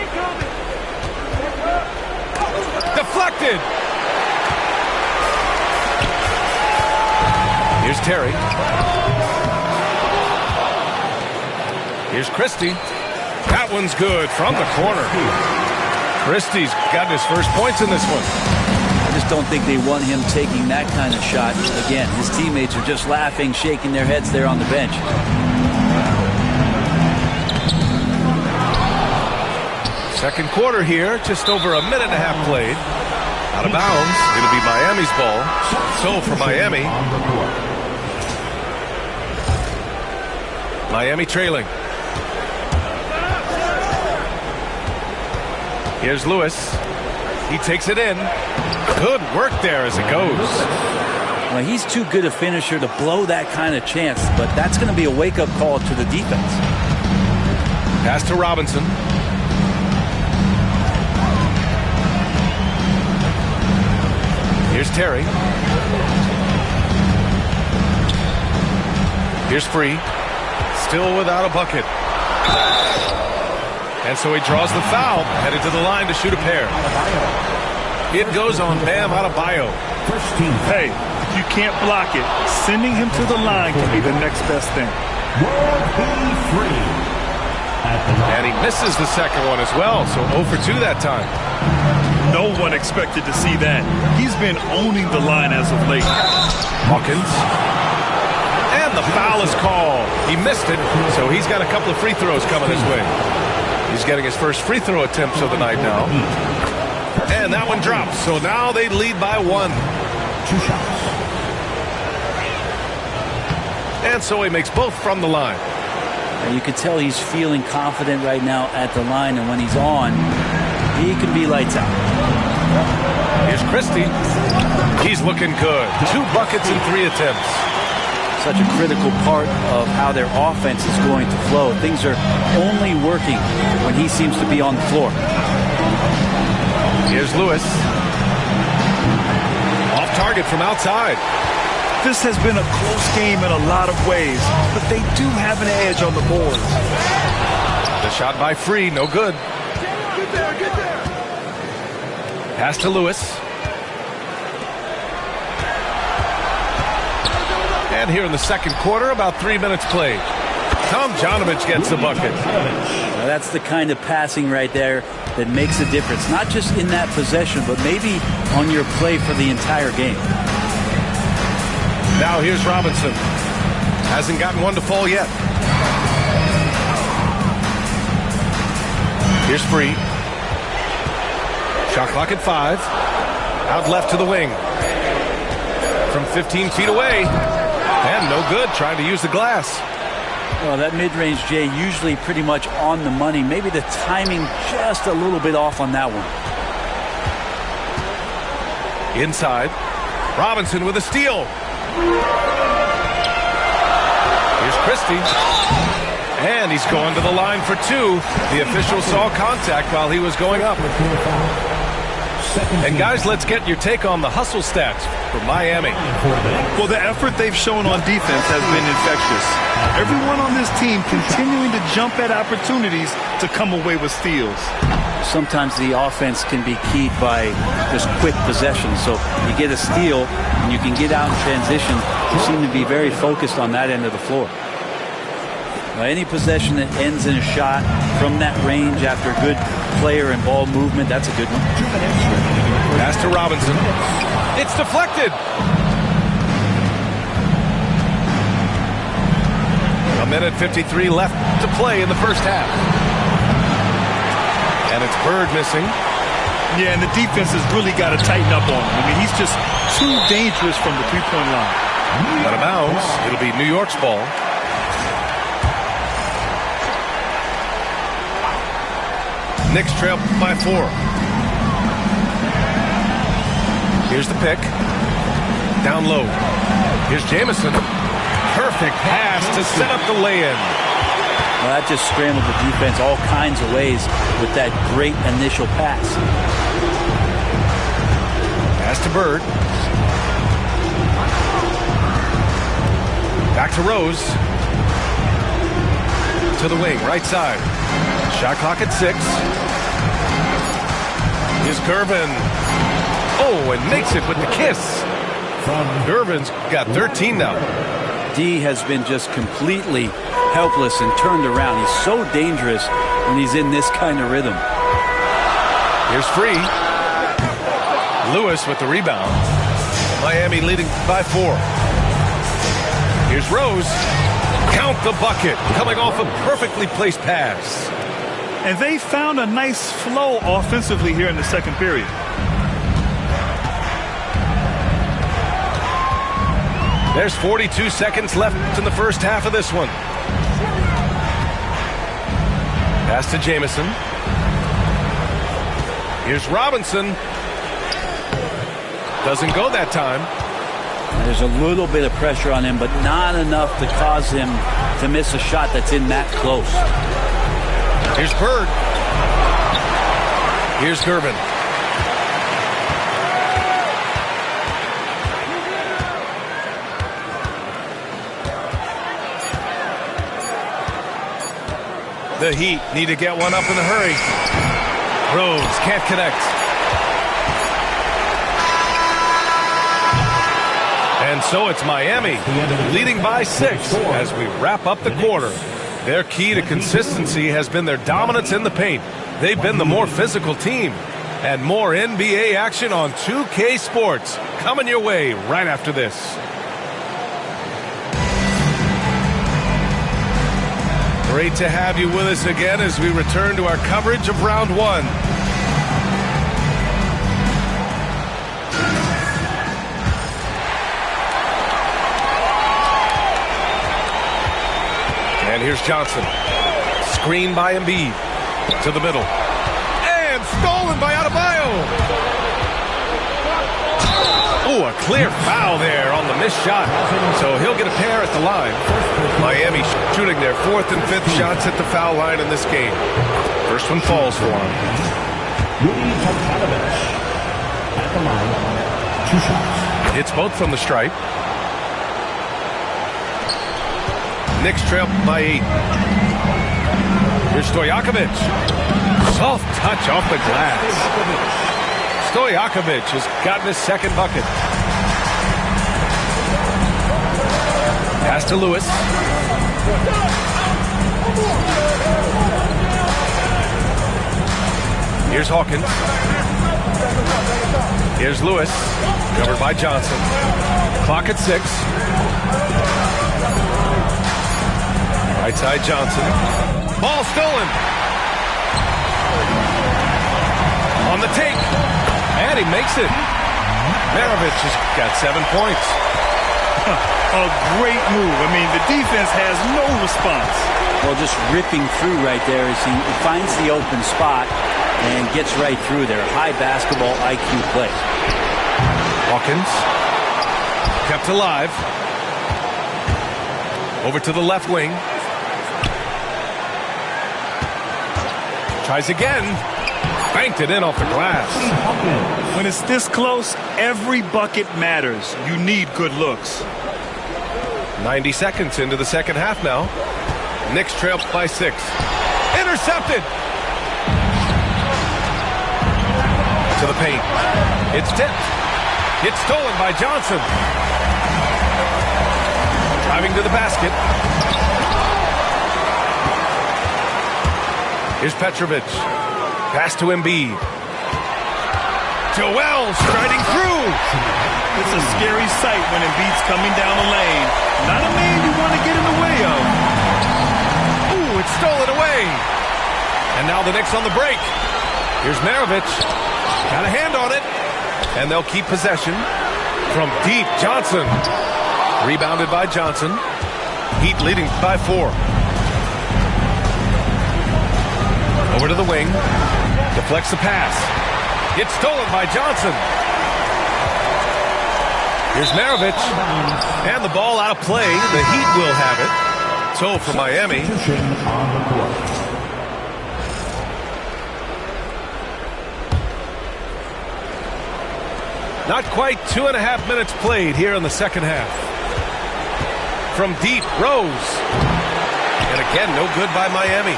Deflected. Here's Terry. Here's Christie. That one's good from the corner. Christie's got his first points in this one. I just don't think they want him taking that kind of shot. Again, his teammates are just laughing, shaking their heads there on the bench. Second quarter here, just over a minute and a half played. Out of bounds, going to be Miami's ball. So for Miami. Miami trailing. Here's Lewis. He takes it in. Good work there as it goes. Well, he's too good a finisher to blow that kind of chance, but that's going to be a wake-up call to the defense. Pass to Robinson. Here's Terry. Here's Free. Still without a bucket. And so he draws the foul, headed to the line to shoot a pair. It goes on Bam Adebayo. Hey, if you can't block it, sending him to the line can be the next best thing. And he misses the second one as well, so 0 for 2 that time. No one expected to see that. He's been owning the line as of late. Hawkins. And the foul is called. He missed it, so he's got a couple of free throws coming his way. He's getting his first free throw attempts of the night now. And that one drops, so now they lead by 1. 2 shots. And so he makes both from the line. And you can tell he's feeling confident right now at the line, and when he's on, he can be lights out. Here's Christie. He's looking good. 2 buckets in 3 attempts. Such a critical part of how their offense is going to flow. Things are only working when he seems to be on the floor. Here's Lewis. Off target from outside. This has been a close game in a lot of ways, but they do have an edge on the board. The shot by Free, no good. Get there. Pass to Lewis. And here in the second quarter, about 3 minutes played. Tomjanovich gets the bucket. Now that's the kind of passing right there that makes a difference, not just in that possession, but maybe on your play for the entire game. Now here's Robinson. Hasn't gotten one to fall yet. Here's Free. Shot clock at 5. Out left to the wing. From 15 feet away. And no good, trying to use the glass. Well, that mid-range, Jay, usually pretty much on the money. Maybe the timing just a little bit off on that one. Inside. Robinson with a steal. Here's Christie. And he's going to the line for 2. The official saw contact while he was going up. And guys, let's get your take on the hustle stats for Miami. Well, the effort they've shown on defense has been infectious. Everyone on this team continuing to jump at opportunities to come away with steals. Sometimes the offense can be keyed by just quick possession. So you get a steal and you can get out in transition. You seem to be very focused on that end of the floor. Any possession that ends in a shot from that range after good player and ball movement, that's a good one. Pass to Robinson. It's deflected. A minute 53 left to play in the first half. And it's Bird missing. Yeah, and the defense has really got to tighten up on him. I mean, he's just too dangerous from the three-point line. Out of bounds. It'll be New York's ball. Knicks trail by 4. Here's the pick. Down low. Here's Jamison. Perfect pass to set up the lay-in. Well, that just scrambled the defense all kinds of ways with that great initial pass. Pass to Bird. Back to Rose. To the wing, right side. Shot clock at 6. Here's Gervin. Oh, and makes it with the kiss. Gervin's got 13 now. D has been just completely helpless and turned around. He's so dangerous when he's in this kind of rhythm. Here's Free. Lewis with the rebound. Miami leading by 4. Here's Rose. Count the bucket. Coming off a perfectly placed pass. And they found a nice flow offensively here in the second period. There's 42 seconds left in the first half of this one. Pass to Jamison. Here's Robinson. Doesn't go that time. There's a little bit of pressure on him, but not enough to cause him to miss a shot that's in that close. Here's Bird. Here's Gervin. The Heat need to get one up in a hurry. Rose can't connect. And so it's Miami leading by 6 as we wrap up the quarter. Their key to consistency has been their dominance in the paint. They've been the more physical team. And more NBA action on 2K Sports coming your way right after this. Great to have you with us again as we return to our coverage of round 1. And here's Johnson. Screen by Embiid. To the middle. And stolen by Adebayo. Oh, a clear foul there on the missed shot. So he'll get a pair at the line. Miami shooting their 4th and 5th shots at the foul line in this game. First one falls for him. At the line, 2 shots. Hits both from the stripe. Knicks trail by 8. Here's Stojakovic. Soft touch off the glass. Stojakovic has gotten his second bucket. Pass to Lewis. Here's Hawkins. Here's Lewis. Covered by Johnson. Clock at 6. Right side Johnson. Ball stolen. On the take. And he makes it. Maravich has got 7 points. A great move. I mean, the defense has no response. Well, just ripping through right there as he finds the open spot and gets right through there. High basketball IQ play. Hawkins. Kept alive. Over to the left wing. Tries again. banked it in off the glass. When it's this close, every bucket matters. You need good looks. 90 seconds into the second half now. Knicks trail by 6. Intercepted. To the paint. It's tipped. It's stolen by Johnson. Driving to the basket. Here's Petrovic. Pass to Embiid. Joel striding through. It's a scary sight when Embiid's coming down the lane. Not a man you want to get in the way of. Ooh, it's stolen away. And now the Knicks on the break. Here's Maravich. Got a hand on it. And they'll keep possession. From deep, Johnson. Rebounded by Johnson. Heat leading by 4. Over to the wing. Deflects the pass. It's stolen by Johnson. Here's Maravich. And the ball out of play. The Heat will have it. So for Miami. Not quite 2.5 minutes played here in the second half. From deep, Rose. And again, no good by Miami.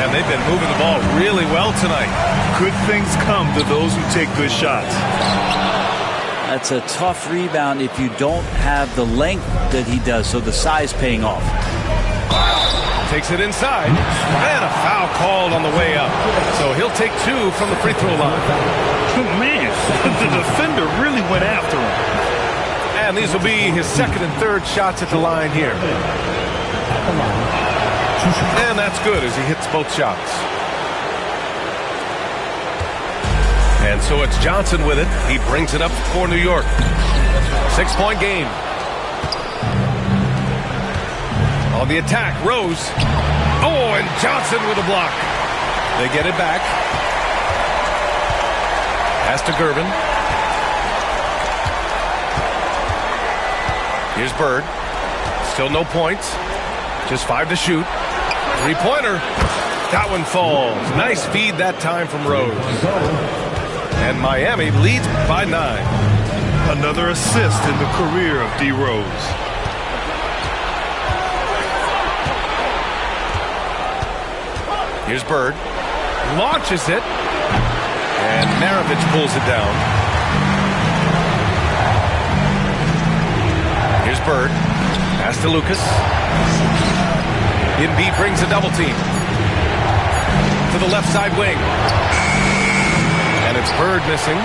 And they've been moving the ball really well tonight. Good things come to those who take good shots. That's a tough rebound if you don't have the length that he does, so the size paying off. Takes it inside. And a foul called on the way up. So he'll take 2 from the free throw line. Man, the defender really went after him. And these will be his second and third shots at the line here. And that's good as he hits both shots. And so it's Johnson with it. He brings it up for New York. 6-point game. On the attack, Rose. Oh, and Johnson with a block. They get it back. Pass to Gervin. Here's Bird. Still no points. Just 5 to shoot. Three-pointer. That one falls. Nice feed that time from Rose. And Miami leads by 9. Another assist in the career of D. Rose. Here's Bird. Launches it. And Maravich pulls it down. Here's Bird. Pass to Lucas. Embiid brings a double team. To the left side wing. And it's Bird missing.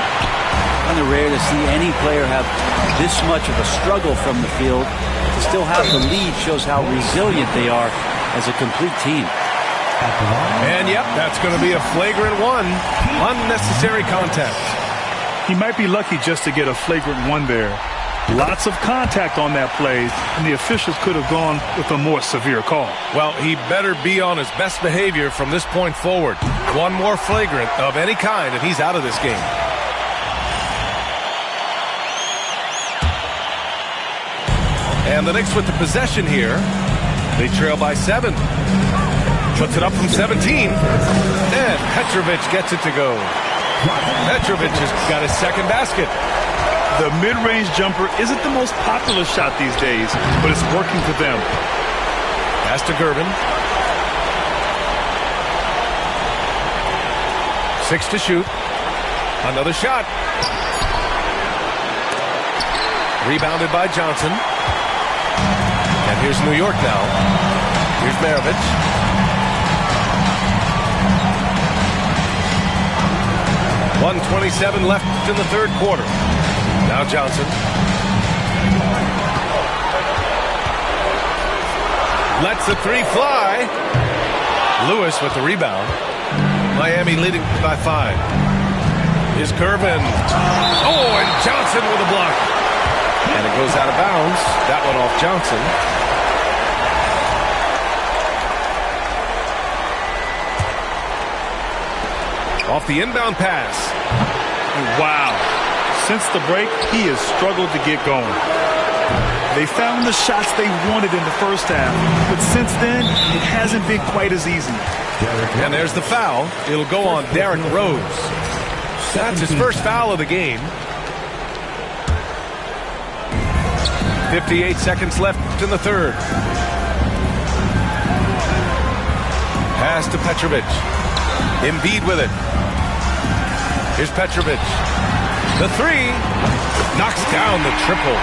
Kind of rare to see any player have this much of a struggle from the field. To still have the lead shows how resilient they are as a complete team. And yep, that's going to be a flagrant 1. Unnecessary contact. He might be lucky just to get a flagrant 1 there. Lots of contact on that play, and the officials could have gone with a more severe call. Well, he better be on his best behavior from this point forward. 1 more flagrant of any kind, and he's out of this game. And the Knicks with the possession here. They trail by 7. Puts it up from 17. And Petrovic gets it to go. Petrovic has got his second basket. The mid-range jumper isn't the most popular shot these days, but it's working for them. Pass to Gervin. 6 to shoot. Another shot. Rebounded by Johnson. And here's New York now. Here's Maravich. .127 left in the third quarter. Now Johnson. Lets the 3 fly. Lewis with the rebound. Miami leading by 5. Here's Gervin. Oh, and Johnson with a block. And it goes out of bounds. That one off Johnson. Off the inbound pass. Wow. Since the break, he has struggled to get going. They found the shots they wanted in the first half, but since then, it hasn't been quite as easy. And there's the foul. It'll go on Derrick Rose. That's his first foul of the game. 58 seconds left in the third. Pass to Petrovic. Embiid with it. Here's Petrovic. The three. Knocks down the triple.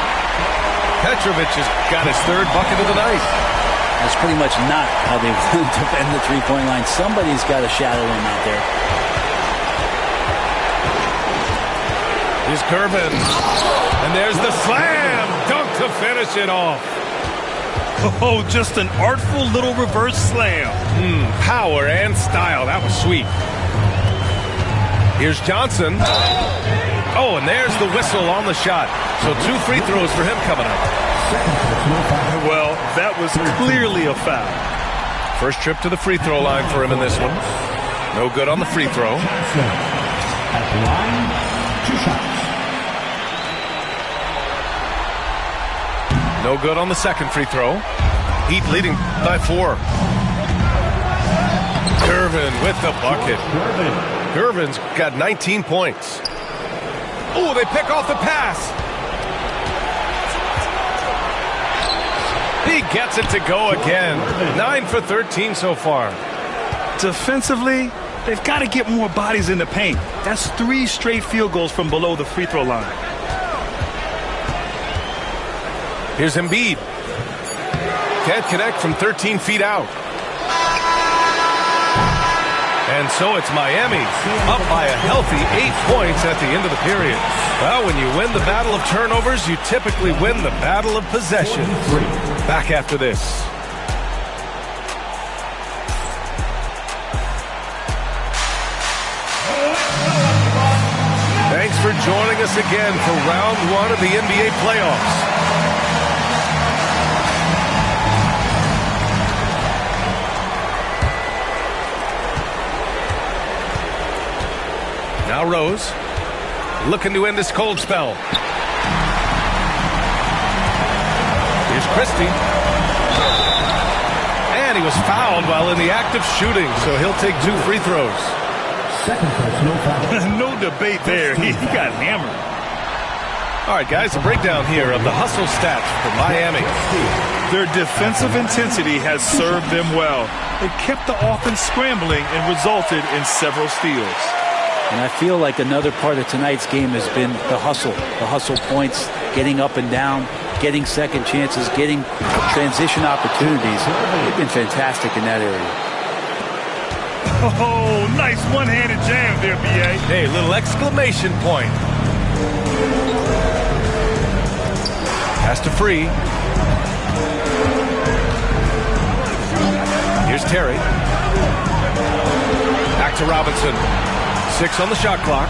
Petrovic has got his third bucket of the night. That's pretty much not how they want to defend the three-point line. Somebody's got to shadow him out there. Here's Gervin. And there's the slam dunk to finish it off. Oh, just an artful little reverse slam. Power and style. That was sweet. Here's Johnson. Oh, and there's the whistle on the shot. So 2 free throws for him coming up. Well, that was clearly a foul. First trip to the free throw line for him in this one. No good on the free throw. At the line, 2 shots. No good on the second free throw. Heat leading by 4. Gervin with the bucket. Gervin's got 19 points. Oh, they pick off the pass. He gets it to go again. 9 for 13 so far. Defensively, they've got to get more bodies in the paint. That's 3 straight field goals from below the free throw line. Here's Embiid. Can't connect from 13 feet out. And so it's Miami up by a healthy 8 points at the end of the period. Well, when you win the battle of turnovers, you typically win the battle of possession. Back after this. Thanks for joining us again for round 1 of the NBA playoffs. Now Rose, looking to end this cold spell. Here's Christie. And he was fouled while in the act of shooting, so he'll take 2 free throws. Second personal foul. No debate there. He got hammered. All right, guys, a breakdown here of the hustle stats for Miami. Their defensive intensity has served them well. They kept the offense scrambling and resulted in several steals. And I feel like another part of tonight's game has been the hustle points, getting up and down, getting second chances, getting transition opportunities. They've been fantastic in that area. Oh, nice one-handed jam there, B.A. Hey, little exclamation point. Pass to Free. Here's Terry. Back to Robinson. 6 on the shot clock.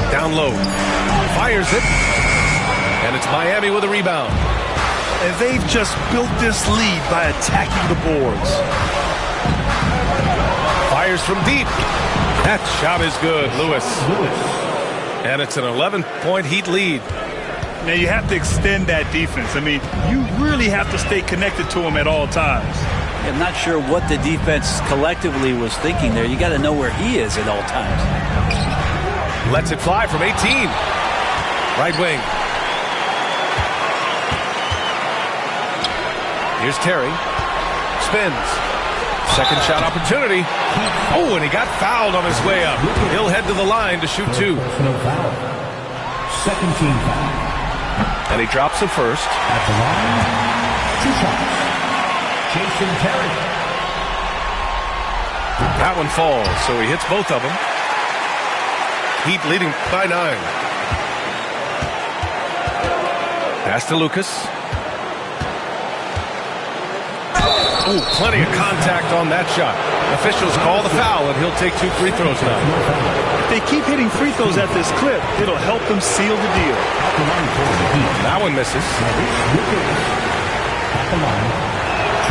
Down low. Fires it. And it's Miami with a rebound. And they've just built this lead by attacking the boards. Fires from deep. That shot is good, Lewis. And it's an 11-point Heat lead. Now you have to extend that defense. I mean, you really have to stay connected to them at all times. I'm not sure what the defense collectively was thinking there. You got to know where he is at all times. Lets it fly from 18. Right wing. Here's Terry. Spins. Second shot opportunity. Oh, and he got fouled on his way up. He'll head to the line to shoot 2. Second team foul. And he drops the first. At the line, 2 shots. Jason Terry. That one falls, so he hits both of them. Heat leading by 9. Pass to Lucas. Ooh, plenty of contact on that shot. Officials call the foul, and he'll take 2 free throws now. If they keep hitting free throws at this clip, it'll help them seal the deal. That one misses. At the line.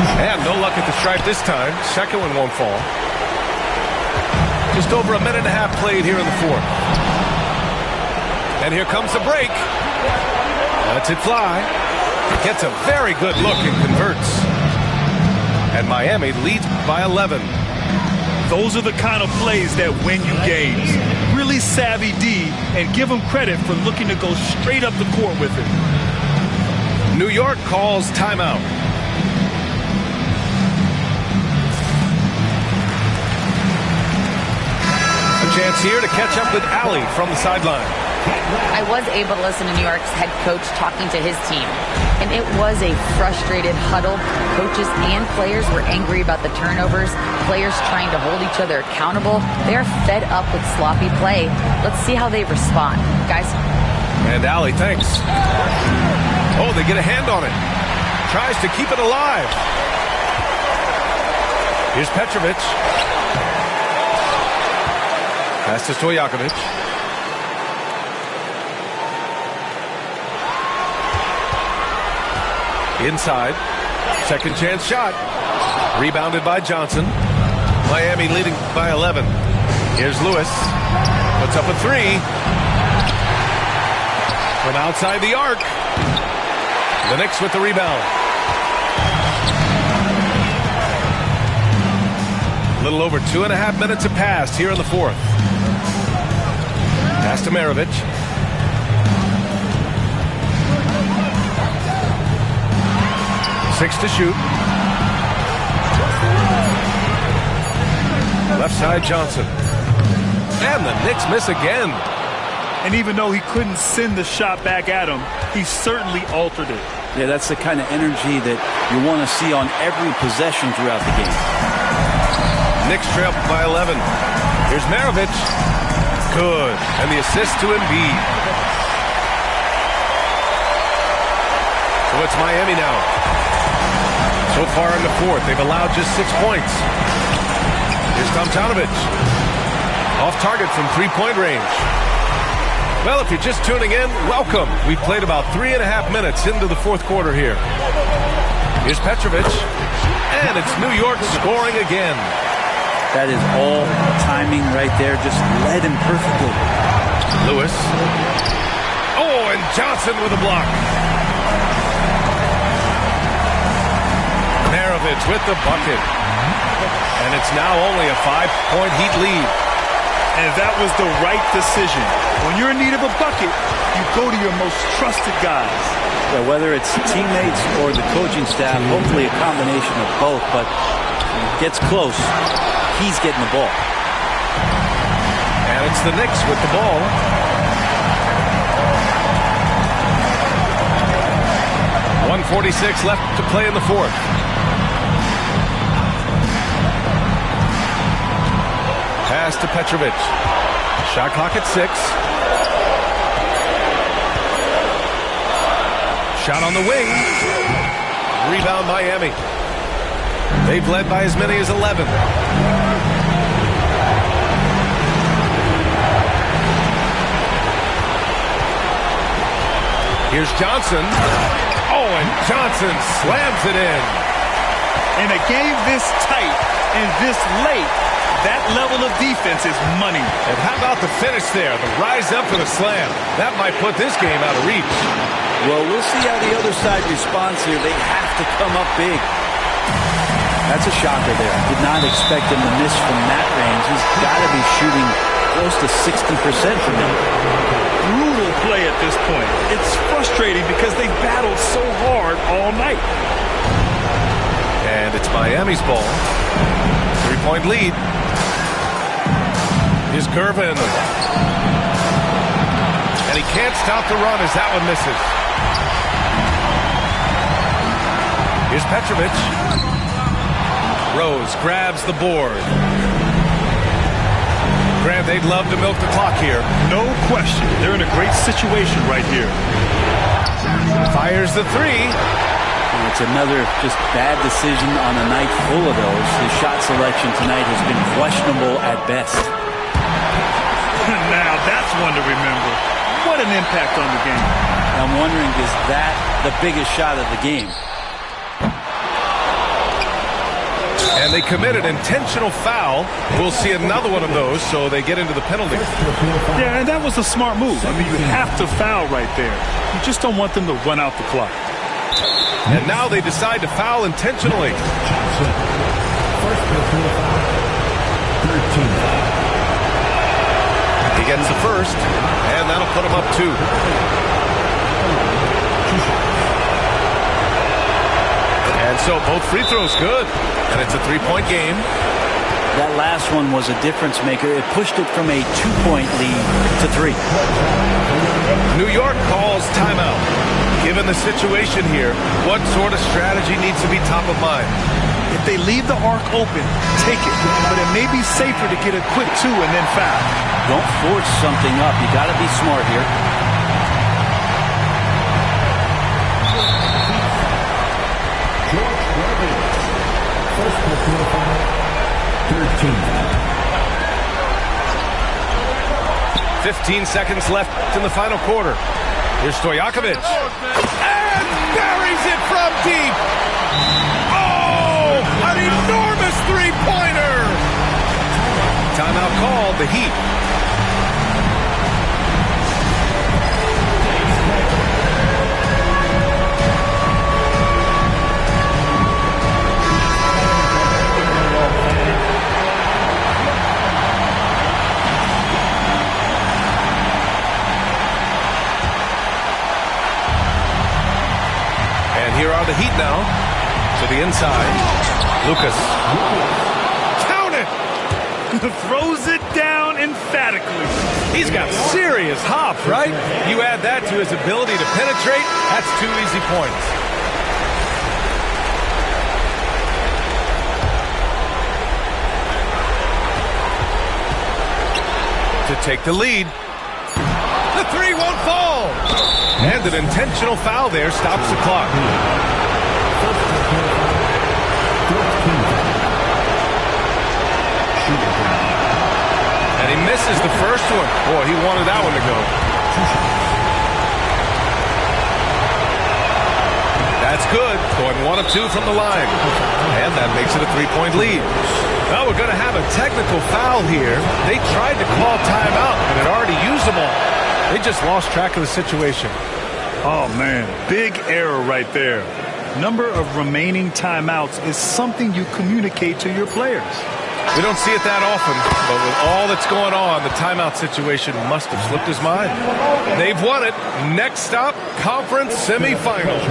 And no luck at the stripe this time. Second one won't fall. Just over a minute and a half played here in the 4th. And here comes the break. Lets it fly. Gets a very good look and converts. And Miami leads by 11. Those are the kind of plays that win you games. Really savvy D, and give him credit for looking to go straight up the court with it. New York calls timeout. A chance here to catch up with Allie from the sideline. I was able to listen to New York's head coach talking to his team, and it was a frustrated huddle. Coaches and players were angry about the turnovers, players trying to hold each other accountable. They're fed up with sloppy play. Let's see how they respond. Guys. And Allie, thanks. Oh, they get a hand on it. Tries to keep it alive. Here's Petrovic. Pass to Stojakovic. Inside. Second chance shot. Rebounded by Johnson. Miami leading by 11. Here's Lewis. Puts up a three. From outside the arc. The Knicks with the rebound. A little over 2.5 minutes have passed here in the fourth. Pass to Maravich. Six to shoot. Left side Johnson. And the Knicks miss again. And even though he couldn't send the shot back at him, he certainly altered it. Yeah, that's the kind of energy that you want to see on every possession throughout the game. Knicks trail by 11. Here's Maravich. Good. And the assist to Embiid. So it's Miami now. So far in the fourth, they've allowed just 6 points. Here's Tomjanovich. Off target from three-point range. Well, if you're just tuning in, welcome. We've played about 3.5 minutes into the fourth quarter here. Here's Petrovic. And it's New York scoring again. That is all timing right there. Just led him perfectly. Lewis. Oh, and Johnson with a block. Maravich with the bucket. And it's now only a 5-point Heat lead. And that was the right decision. When you're in need of a bucket, you go to your most trusted guys. Yeah, whether it's teammates or the coaching staff, hopefully a combination of both, but when it gets close, he's getting the ball. And it's the Knicks with the ball. .146 left to play in the fourth. Pass to Petrovic. Shot clock at 6. Shot on the wing. Rebound Miami. They've led by as many as 11. Here's Johnson. Oh, and Johnson slams it in. In a game this tight and this late, that level of defense is money. And how about the finish there? The rise up for the slam. That might put this game out of reach. Well, we'll see how the other side responds here. They have to come up big. That's a shocker there. Did not expect him to miss from that range. He's got to be shooting close to 60% from him. Brutal play at this point. It's frustrating because they battled so hard all night. And it's Miami's ball. 3-point lead. Here's Gervin. And he can't stop the run as that one misses. Here's Petrovic. Rose grabs the board. Grant, they'd love to milk the clock here. No question. They're in a great situation right here. Fires the three. And it's another just bad decision on a night full of those. His shot selection tonight has been questionable at best. Now that's one to remember. What an impact on the game. I'm wondering, is that the biggest shot of the game? And they committed intentional foul. We'll see another one of those, so they get into the penalty. Yeah, and that was a smart move. I mean, you have to foul right there. You just don't want them to run out the clock. And now they decide to foul intentionally. Johnson. First personal foul. 13. He gets the first, and that'll put him up 2. And so both free throws good, and it's a 3-point game. That last one was a difference maker. It pushed it from a 2-point lead to 3. New York calls timeout. Given the situation here, what sort of strategy needs to be top of mind? If they leave the arc open, take it. But it may be safer to get a quick 2 and then foul. Don't force something up. You got to be smart here. George Roberts. First personal foul. 13. 15 seconds left in the final quarter. Here's Stojakovic. And buries it from deep. Oh, an enormous three-pointer. Timeout called, the Heat. Here are the Heat now to the inside. Lucas. Count it! Throws it down emphatically. He's got serious hop, right? You add that to his ability to penetrate, that's 2 easy points. To take the lead. The 3 won't fall. And an intentional foul there stops the clock. And he misses the first one. Boy, he wanted that one to go. That's good. Going 1 of 2 from the line. And that makes it a 3-point lead. Well, we're going to have a technical foul here. They tried to call timeout, but had already used them all. They just lost track of the situation. Oh, man. Big error right there. Number of remaining timeouts is something you communicate to your players. We don't see it that often, but with all that's going on, the timeout situation must have slipped his mind. They've won it. Next stop, conference semifinals.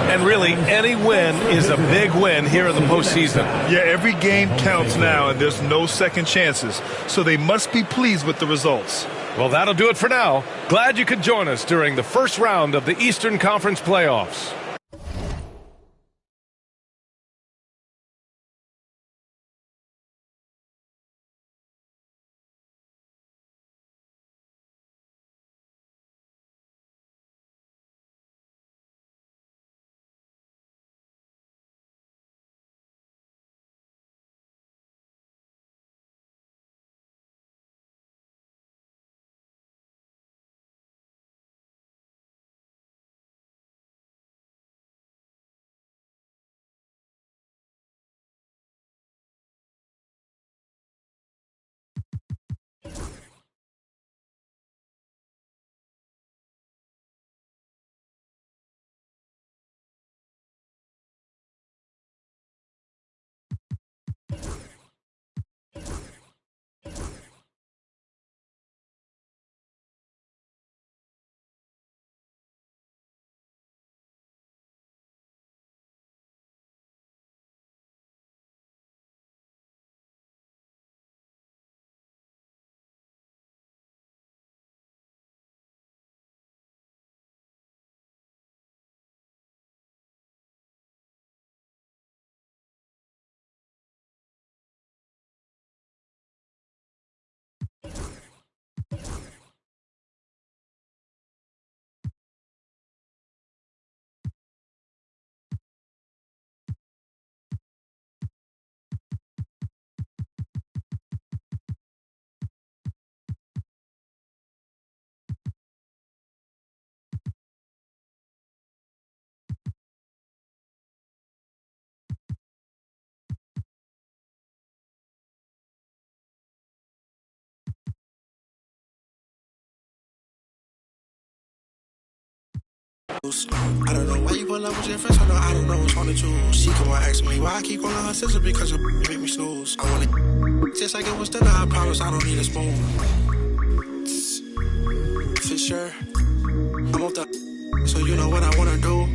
And really, any win is a big win here in the postseason. Yeah, every game counts now, and there's no second chances. So they must be pleased with the results. Well, that'll do it for now. Glad you could join us during the first round of the Eastern Conference playoffs. I don't know why you pull up with your friends. I don't know what's on the choose. She come on asking me why I keep calling her sister because you make me snooze. I want it just like it was dinner. I promise I don't need a spoon. For sure, I'm off the so you know what I wanna do.